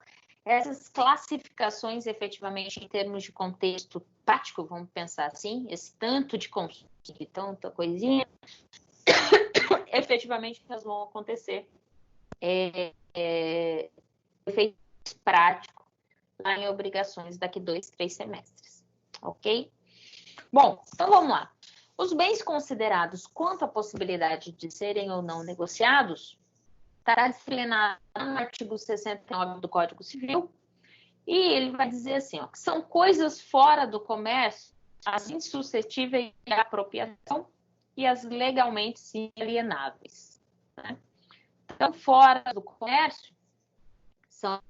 Speaker 1: essas classificações, efetivamente, em termos de contexto prático, vamos pensar assim, esse tanto de consumo de tanta coisinha, efetivamente, elas vão acontecer efeitos práticos lá em obrigações daqui 2, 3 semestres, ok? Bom, então vamos lá. Os bens considerados quanto à possibilidade de serem ou não negociados estará disciplinado no artigo 69 do Código Civil, e ele vai dizer assim, ó, que são coisas fora do comércio, as insuscetíveis de apropriação e as legalmente inalienáveis, né? Então, fora do comércio, são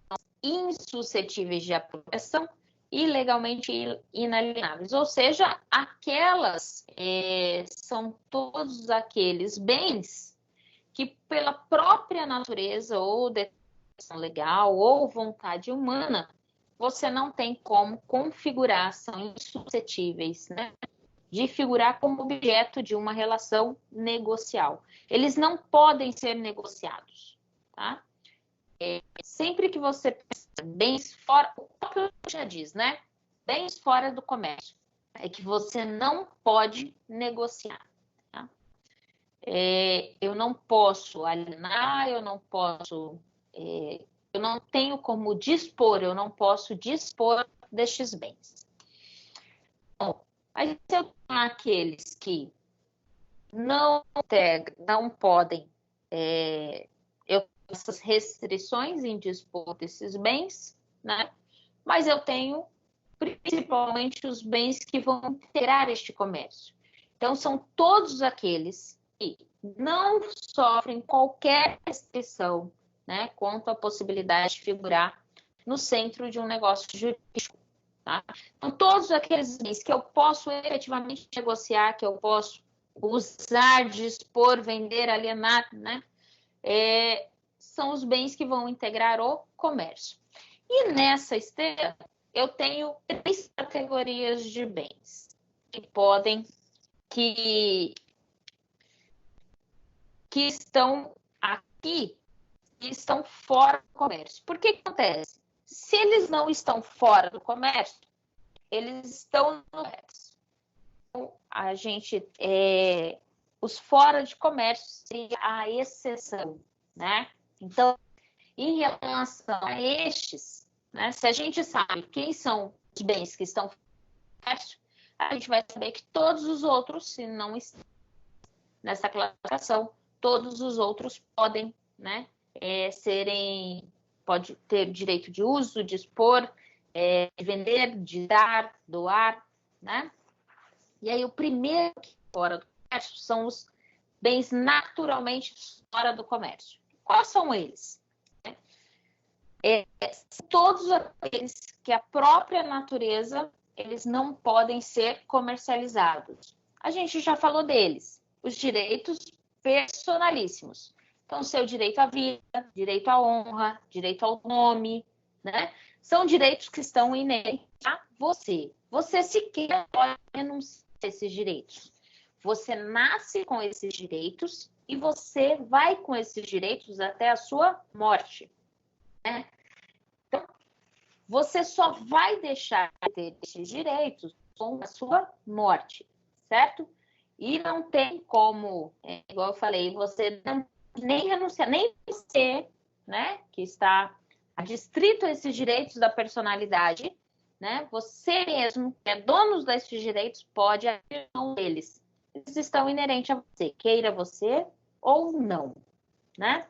Speaker 1: insuscetíveis de apropriação e legalmente inalienáveis, ou seja, aquelas são todos aqueles bens que pela própria natureza ou determinação legal ou vontade humana, você não tem como configurar, são insuscetíveis, né, de figurar como objeto de uma relação negocial. Eles não podem ser negociados, tá? Sempre que você pensa bens fora, o próprio já diz, né? Bens fora do comércio, é que você não pode negociar. Tá? Eu não posso alienar, eu não posso, eu não tenho como dispor, eu não posso dispor destes bens. Bom, aí se eu tenho aqueles que não podem, essas restrições em dispor desses bens, né? Mas eu tenho principalmente os bens que vão integrar este comércio. Então, são todos aqueles que não sofrem qualquer restrição, né, quanto à possibilidade de figurar no centro de um negócio jurídico. Tá? Então, todos aqueles bens que eu posso efetivamente negociar, que eu posso usar, dispor, vender, alienar, né? São os bens que vão integrar o comércio. E nessa esteira, eu tenho 3 categorias de bens que estão aqui e estão fora do comércio. Por que acontece? Se eles não estão fora do comércio, eles estão no comércio. Então, os fora de comércio seria a exceção, né? Então, em relação a estes, né, se a gente sabe quem são os bens que estão fora do comércio, a gente vai saber que todos os outros, se não estão nessa classificação, todos os outros podem, né, pode ter direito de uso, de expor, de vender, de dar, doar, né? E aí o primeiro fora do comércio são os bens naturalmente fora do comércio. Quais são eles? Todos aqueles que a própria natureza, eles não podem ser comercializados. A gente já falou deles, os direitos personalíssimos. Então, seu direito à vida, direito à honra, direito ao nome, né? São direitos que estão inerentes a você. Você sequer pode renunciar a esses direitos. Você nasce com esses direitos e você vai com esses direitos até a sua morte. Né? Então, você só vai deixar de ter esses direitos com a sua morte, certo? E não tem como, igual eu falei, você não nem renunciar, nem você, né, que está adstrito a esses direitos da personalidade, né, você mesmo, que é dono desses direitos, pode abrir mão deles. Eles estão inerentes a você, queira você ou não, né?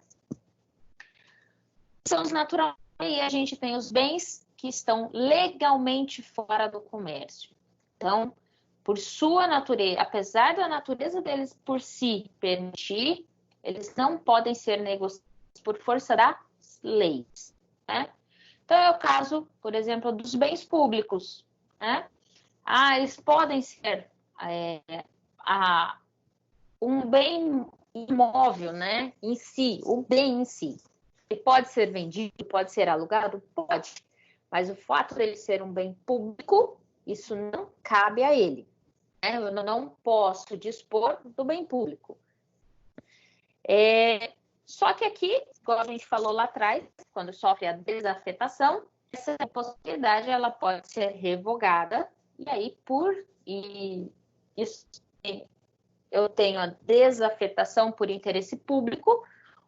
Speaker 1: São os naturais, e a gente tem os bens que estão legalmente fora do comércio. Então, por sua natureza, apesar da natureza deles por si permitir, eles não podem ser negociados por força das leis, né? Então, é o caso, por exemplo, dos bens públicos, né? Eles podem ser um bem imóvel, né? Em si, o bem em si. Ele pode ser vendido, pode ser alugado? Pode. Mas o fato dele ser um bem público, isso não cabe a ele. Né? Eu não posso dispor do bem público. Só que aqui, como a gente falou lá atrás, quando sofre a desafetação, essa possibilidade ela pode ser revogada, e aí eu tenho a desafetação por interesse público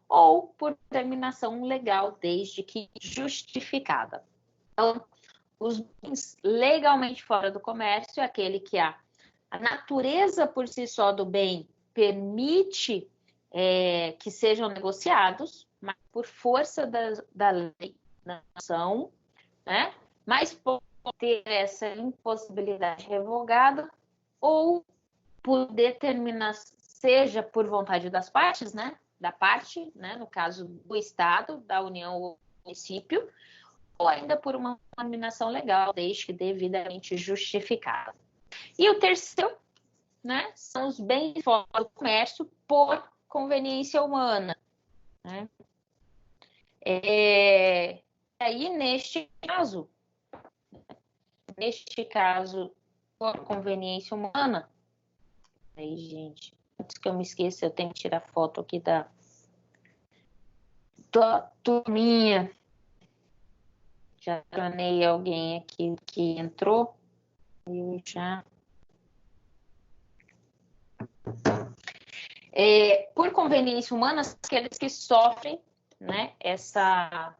Speaker 1: ou por determinação legal, desde que justificada. Então, os bens legalmente fora do comércio é aquele que a natureza por si só do bem permite que sejam negociados, mas por força da lei não são, né? Mas pode ter essa impossibilidade revogada ou por determinação, seja por vontade das partes, né? Da parte, né? No caso do Estado, da União ou do município, ou ainda por uma determinação legal, desde que devidamente justificada. E o terceiro, né? São os bens fora do comércio por conveniência humana, né? Aí, neste caso, por conveniência humana, aí, gente, antes que eu me esqueça, eu tenho que tirar foto aqui da turminha. Já tornei alguém aqui que entrou. Eu já... por conveniência humana, aqueles que sofrem, né, essa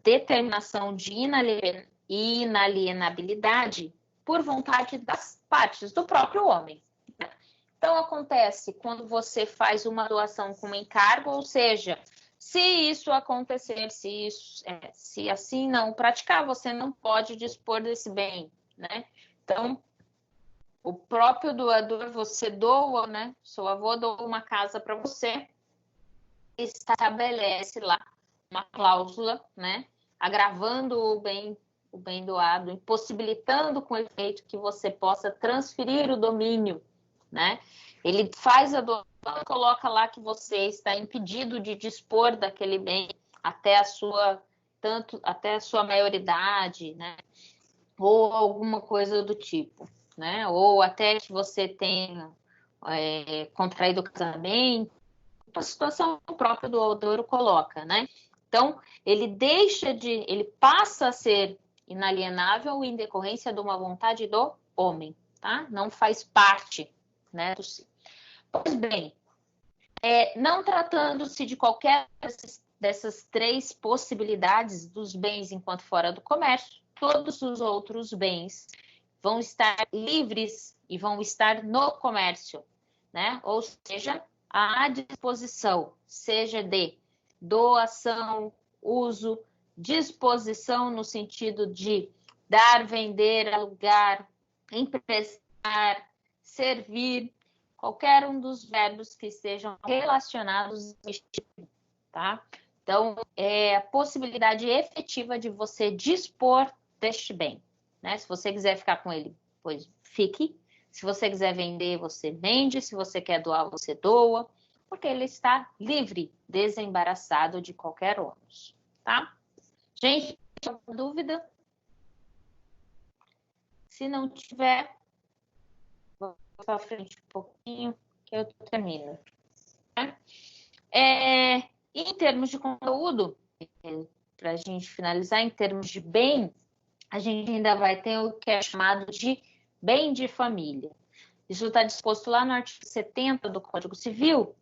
Speaker 1: determinação de inalienabilidade por vontade das partes, do próprio homem. Então, acontece quando você faz uma doação com encargo, ou seja, se isso acontecer, se assim não praticar, você não pode dispor desse bem, né? Então, o próprio doador, você doa, né? Seu avô doou uma casa para você, estabelece lá uma cláusula, né? Agravando o bem doado, impossibilitando com efeito que você possa transferir o domínio, né? Ele faz a doação, coloca lá que você está impedido de dispor daquele bem até a sua maioridade, né? Ou alguma coisa do tipo, né? Ou até que você tenha contraído o casamento, a situação própria do doador coloca, né? Então, ele passa a ser inalienável em decorrência de uma vontade do homem, tá? Não faz parte, né, do si. Pois bem, não tratando-se de qualquer dessas três possibilidades dos bens enquanto fora do comércio, todos os outros bens vão estar livres e vão estar no comércio, né? Ou seja, à disposição, seja de doação, uso, disposição no sentido de dar, vender, alugar, emprestar, servir, qualquer um dos verbos que estejam relacionados a este, tá? Então, é a possibilidade efetiva de você dispor deste bem, né? Se você quiser ficar com ele, pois fique. Se você quiser vender, você vende. Se você quer doar, você doa. Porque ele está livre, desembaraçado de qualquer ônus, tá? Gente, alguma dúvida? Se não tiver, vou para frente um pouquinho, que eu termino. Tá? Em termos de conteúdo, para a gente finalizar, em termos de bem, a gente ainda vai ter o que é chamado de bem de família. Isso está disposto lá no artigo 70 do Código Civil,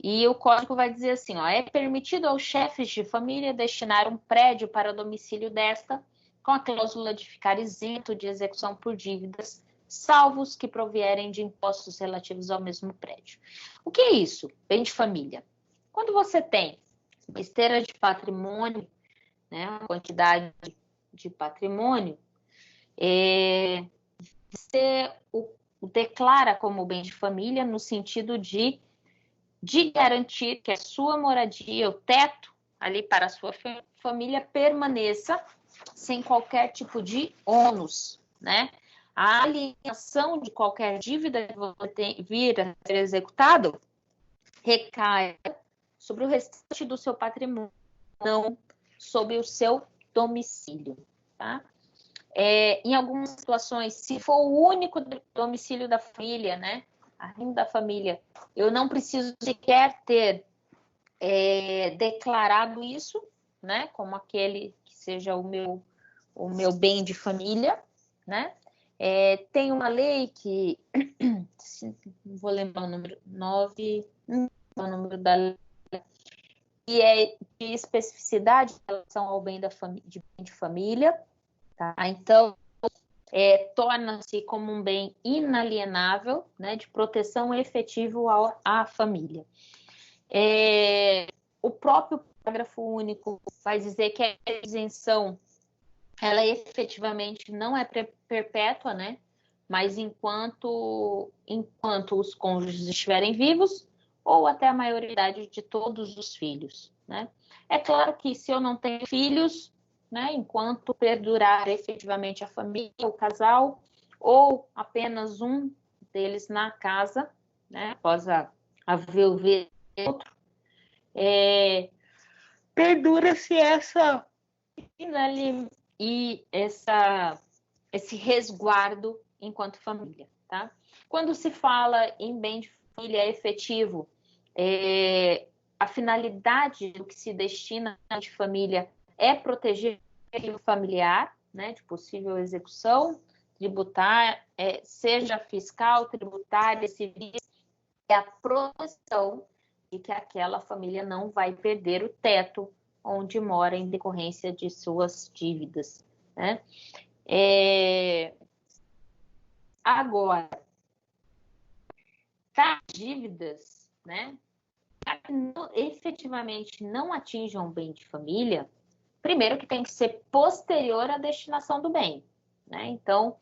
Speaker 1: e o código vai dizer assim, é permitido aos chefes de família destinar um prédio para domicílio desta, com a cláusula de ficar isento de execução por dívidas, salvo os que provierem de impostos relativos ao mesmo prédio. O que é isso? Bem de família. Quando você tem uma esteira de patrimônio, né, uma quantidade de patrimônio, você o declara como bem de família no sentido de garantir que a sua moradia, o teto ali para a sua família permaneça sem qualquer tipo de ônus, né? A alienação de qualquer dívida que você vir a ser executado recai sobre o restante do seu patrimônio, não sobre o seu domicílio, tá? Em algumas situações, se for o único domicílio da família, né, arrimo da família, eu não preciso sequer ter declarado isso, né, como aquele que seja o meu bem de família, né? Tem uma lei que, não vou lembrar o número, 9, não é o número da lei, que é de especificidade em relação ao bem de família, tá? Então, torna-se como um bem inalienável, né, de proteção efetivo à família. O próprio parágrafo único vai dizer que a isenção, ela efetivamente não é perpétua, né? Mas enquanto os cônjuges estiverem vivos, ou até a maioridade de todos os filhos, né? É claro que se eu não tenho filhos, né, enquanto perdurar efetivamente a família, o casal, ou apenas um deles na casa, né, após haver outro, perdura-se esse resguardo enquanto família, tá? Quando se fala em bem de família efetivo, a finalidade do que se destina de família é proteger o familiar, né, de possível execução tributária, seja fiscal, tributária, civil, é a proteção de que aquela família não vai perder o teto onde mora em decorrência de suas dívidas, né? Agora, as dívidas, né, efetivamente não atinjam o bem de família, primeiro que tem que ser posterior à destinação do bem, né? Então,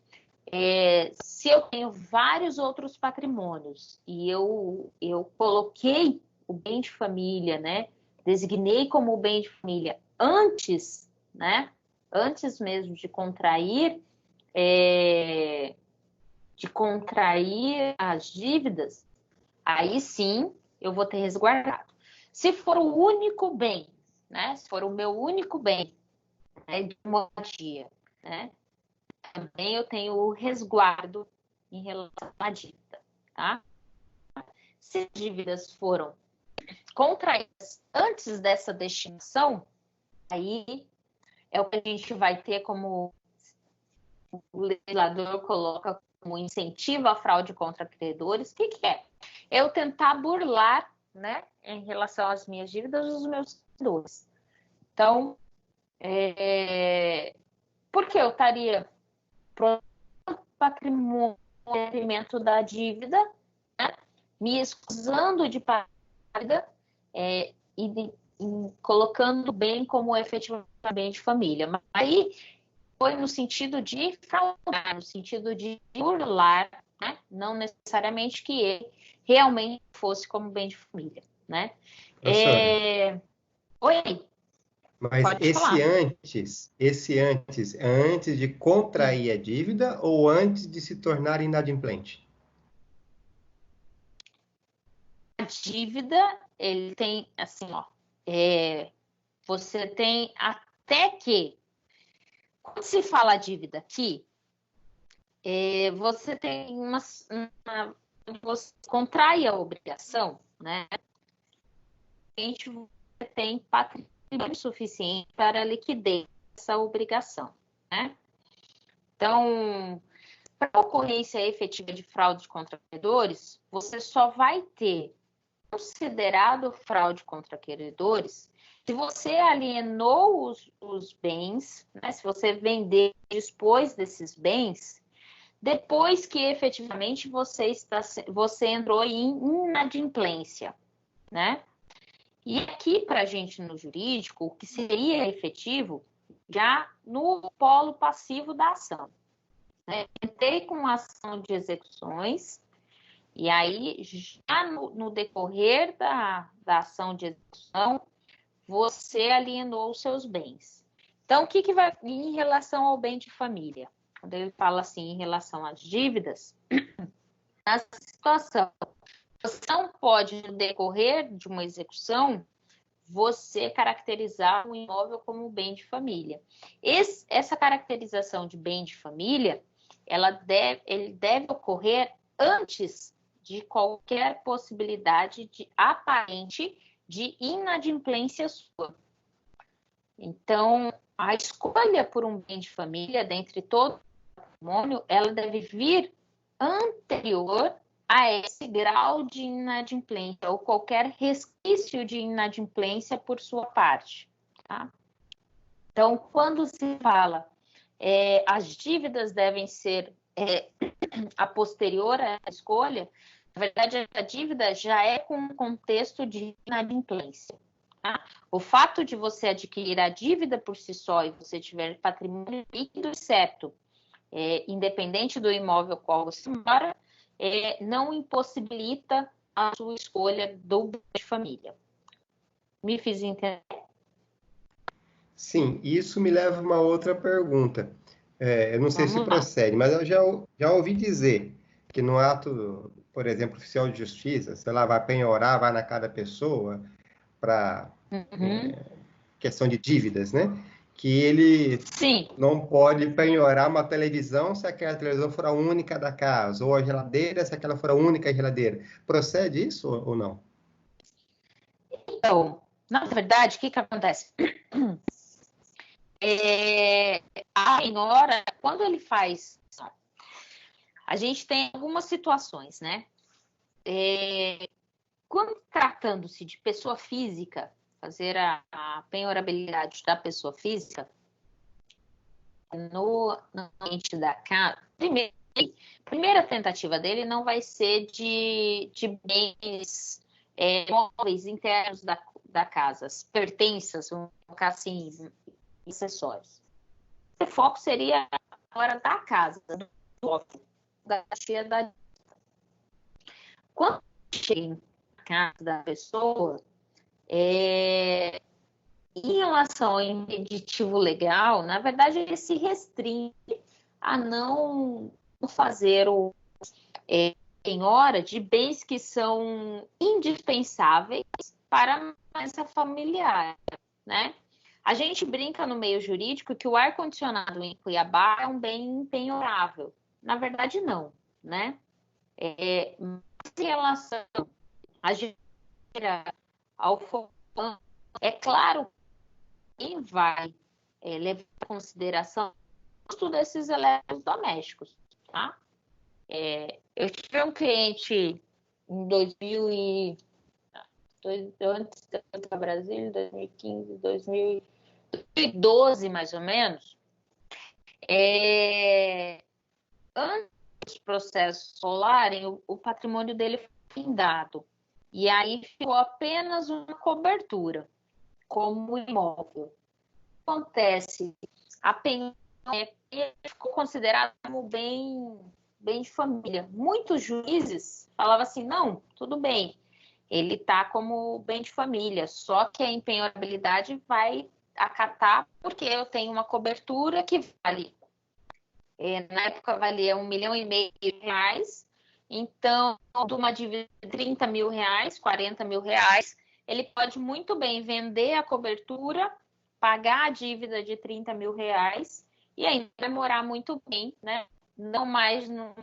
Speaker 1: se eu tenho vários outros patrimônios e eu coloquei o bem de família, né, designei como bem de família antes, né, antes mesmo de contrair as dívidas, aí sim eu vou ter resguardado. Se for o único bem, né, se for o meu único bem, né, de moradia, né, também eu tenho o resguardo em relação à dívida, tá? Se as dívidas foram contraídas antes dessa destinação, aí é o que a gente vai ter como o legislador coloca como incentivo à fraude contra credores. O que é? Eu tentar burlar, né, em relação às minhas dívidas, os meus credores. Então, porque eu estaria patrimônio da dívida, né, me excusando de paga e colocando bem como efetivamente família. Mas aí foi no sentido de fraudar, no sentido de burlar, né? Não necessariamente que ele realmente fosse como bem de família, né? Oi?
Speaker 2: Mas esse antes é antes de contrair a dívida ou antes de se tornar inadimplente?
Speaker 1: A dívida, ele tem assim, ó, você tem até que, quando se fala dívida aqui, você tem você contrai a obrigação, né? Você tem patrimônio suficiente para a liquidez dessa obrigação, né? Então, para a ocorrência efetiva de fraude contra credores, você só vai ter considerado fraude contra credores se você alienou os bens, né? Se você vender, dispôs desses bens, depois que efetivamente você entrou em inadimplência, né? E aqui, para a gente no jurídico, o que seria efetivo já no polo passivo da ação, né? Entrei com ação de execuções, e aí, já no decorrer da ação de execução, você alienou os seus bens. Então, o que vai em relação ao bem de família? Quando ele fala assim, em relação às dívidas, nessa situação, você não pode, no decorrer de uma execução, você caracterizar um imóvel como bem de família. Essa caracterização de bem de família, ele deve ocorrer antes de qualquer possibilidade aparente de inadimplência sua. Então, a escolha por um bem de família, dentre todo o patrimônio, ela deve vir anterior a esse grau de inadimplência ou qualquer resquício de inadimplência por sua parte. Tá? Então, quando se fala as dívidas devem ser a posterior à escolha, na verdade, a dívida já é com um contexto de inadimplência. Tá? O fato de você adquirir a dívida por si só e você tiver patrimônio líquido e certo, independente do imóvel qual você mora, não impossibilita a sua escolha do bem de família. Me fiz entender?
Speaker 2: Sim, isso me leva a uma outra pergunta. Eu não sei se
Speaker 1: Vamos lá.
Speaker 2: procede, mas eu já ouvi dizer que no ato, por exemplo, oficial de justiça, sei lá, vai penhorar, vai na cada pessoa para questão de dívidas, né? Que ele
Speaker 1: Sim.
Speaker 2: não pode penhorar uma televisão se aquela televisão for a única da casa, ou a geladeira se aquela for a única geladeira. Procede isso ou não?
Speaker 1: Então, na verdade, o que acontece? A penhora, quando ele faz... A gente tem algumas situações, né? Quando tratando-se de pessoa física, fazer a penhorabilidade da pessoa física, no ambiente da casa, primeira tentativa dele não vai ser de bens móveis internos da casa, pertenças, vamos colocar assim, acessórios. O foco seria agora da casa, do óbvio, da tia da... Quando chega na casa da pessoa, em relação ao impeditivo legal, na verdade, ele se restringe a não fazer penhora de bens que são indispensáveis para a doença familiar, né? A gente brinca no meio jurídico que o ar-condicionado em Cuiabá é um bem impenhorável. Na verdade, não, né? Mas em relação à geladeira, ao fogão, é claro que quem vai levar em consideração o custo desses eletrodomésticos, tá? Eu tive um cliente em 2000 e... antes de eu ir para Brasília, em 2015, 2012, mais ou menos, antes dos processos solarem, o patrimônio dele foi findado. E aí ficou apenas uma cobertura, como imóvel. Acontece, a penhora ficou considerada como bem de família. Muitos juízes falavam assim, não, tudo bem, ele está como bem de família, só que a impenhorabilidade vai acatar porque eu tenho uma cobertura que vale, na época valia R$1,5 milhão, então, de uma dívida de R$30 mil, R$40 mil, ele pode muito bem vender a cobertura, pagar a dívida de R$30 mil e ainda vai morar muito bem, né? Não mais no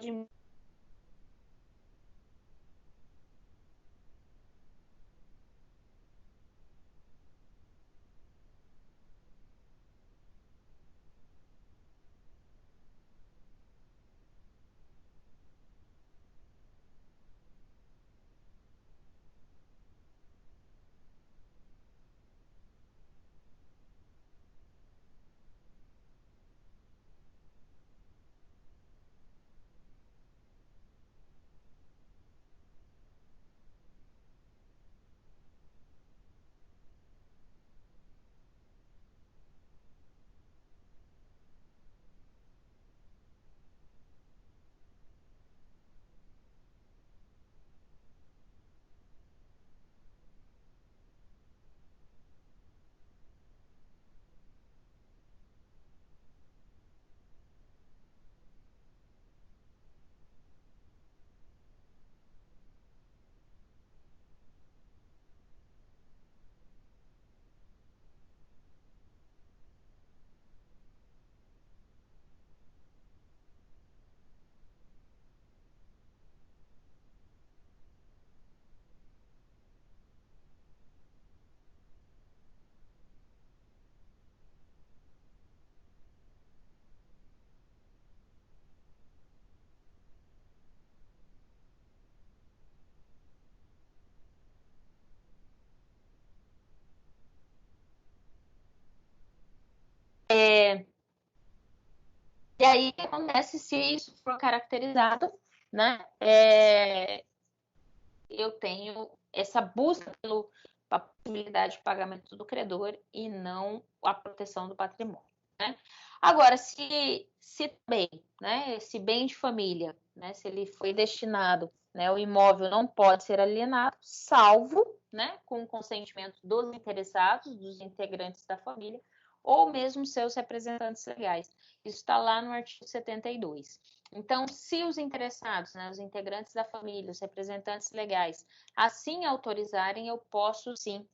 Speaker 1: E aí, o que acontece se isso for caracterizado, né? Eu tenho essa busca pela possibilidade de pagamento do credor e não a proteção do patrimônio, né? Agora, se bem, né, esse bem de família, né, se ele foi destinado, né, o imóvel não pode ser alienado, salvo, né, com o consentimento dos interessados, dos integrantes da família, ou mesmo seus representantes legais. Isso está lá no artigo 72. Então, se os interessados, né, os integrantes da família, os representantes legais, assim autorizarem, eu posso sim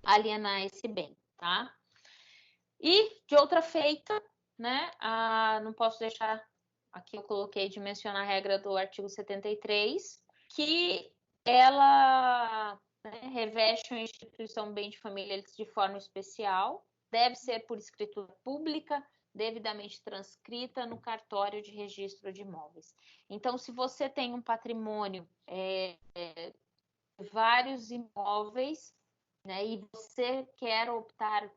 Speaker 1: alienar esse bem, tá? E, de outra feita, né, não posso deixar, aqui eu coloquei de mencionar a regra do artigo 73, que ela, né, reveste uma instituição bem de família de forma especial, deve ser por escritura pública, devidamente transcrita no cartório de registro de imóveis. Então, se você tem um patrimônio, vários imóveis, né, e você quer optar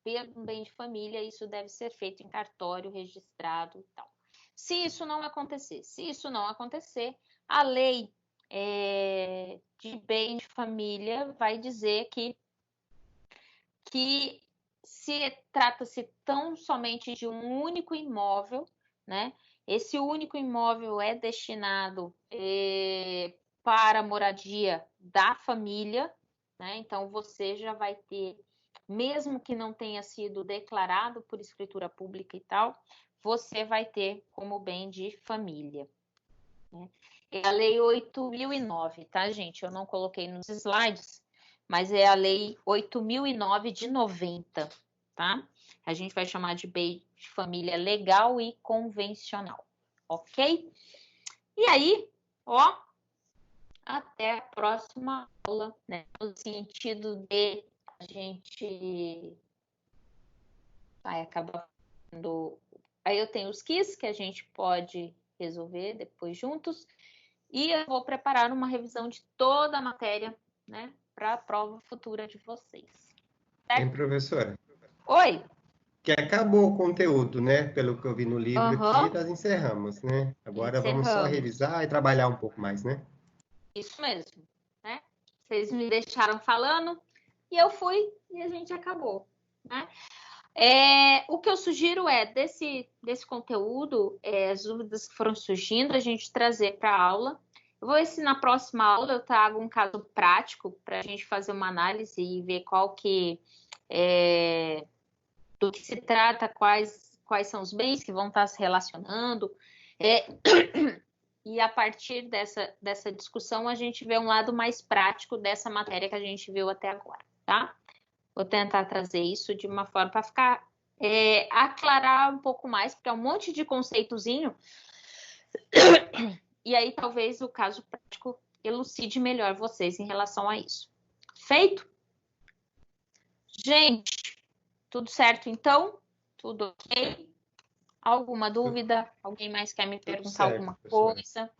Speaker 1: pelo bem de família, isso deve ser feito em cartório registrado e tal. Se isso não acontecer, a lei de bem de família vai dizer que se trata-se tão somente de um único imóvel, né? Esse único imóvel é destinado para a moradia da família, né? Então você já vai ter, mesmo que não tenha sido declarado por escritura pública e tal, você vai ter como bem de família, né? É a Lei 8.009, tá, gente? Eu não coloquei nos slides, mas é a Lei 8.009 de 90, tá? A gente vai chamar de bem de família legal e convencional, ok? E aí, ó, até a próxima aula, né? No sentido de a gente vai acabar fazendo... Aí eu tenho os quiz que a gente pode resolver depois juntos. E eu vou preparar uma revisão de toda a matéria, né, para a prova futura de vocês.
Speaker 2: Certo? Tem, professora?
Speaker 1: Oi.
Speaker 2: Que acabou o conteúdo, né? Pelo que eu vi no livro aqui, nós encerramos, né? Agora vamos só revisar e trabalhar um pouco mais, né?
Speaker 1: Isso mesmo, né? Vocês me deixaram falando e eu fui e a gente acabou, né? O que eu sugiro é, desse conteúdo, as dúvidas que foram surgindo, a gente trazer para a aula. Eu vou ver se na próxima aula eu trago um caso prático para a gente fazer uma análise e ver qual que do que se trata, quais são os bens que vão estar se relacionando. E a partir dessa discussão, a gente vê um lado mais prático dessa matéria que a gente viu até agora, tá? Vou tentar trazer isso de uma forma para ficar aclarar um pouco mais, porque é um monte de conceitozinho. E aí talvez o caso prático elucide melhor vocês em relação a isso. Feito? Gente, tudo certo então? Tudo ok? Alguma dúvida? Alguém mais quer me perguntar alguma coisa?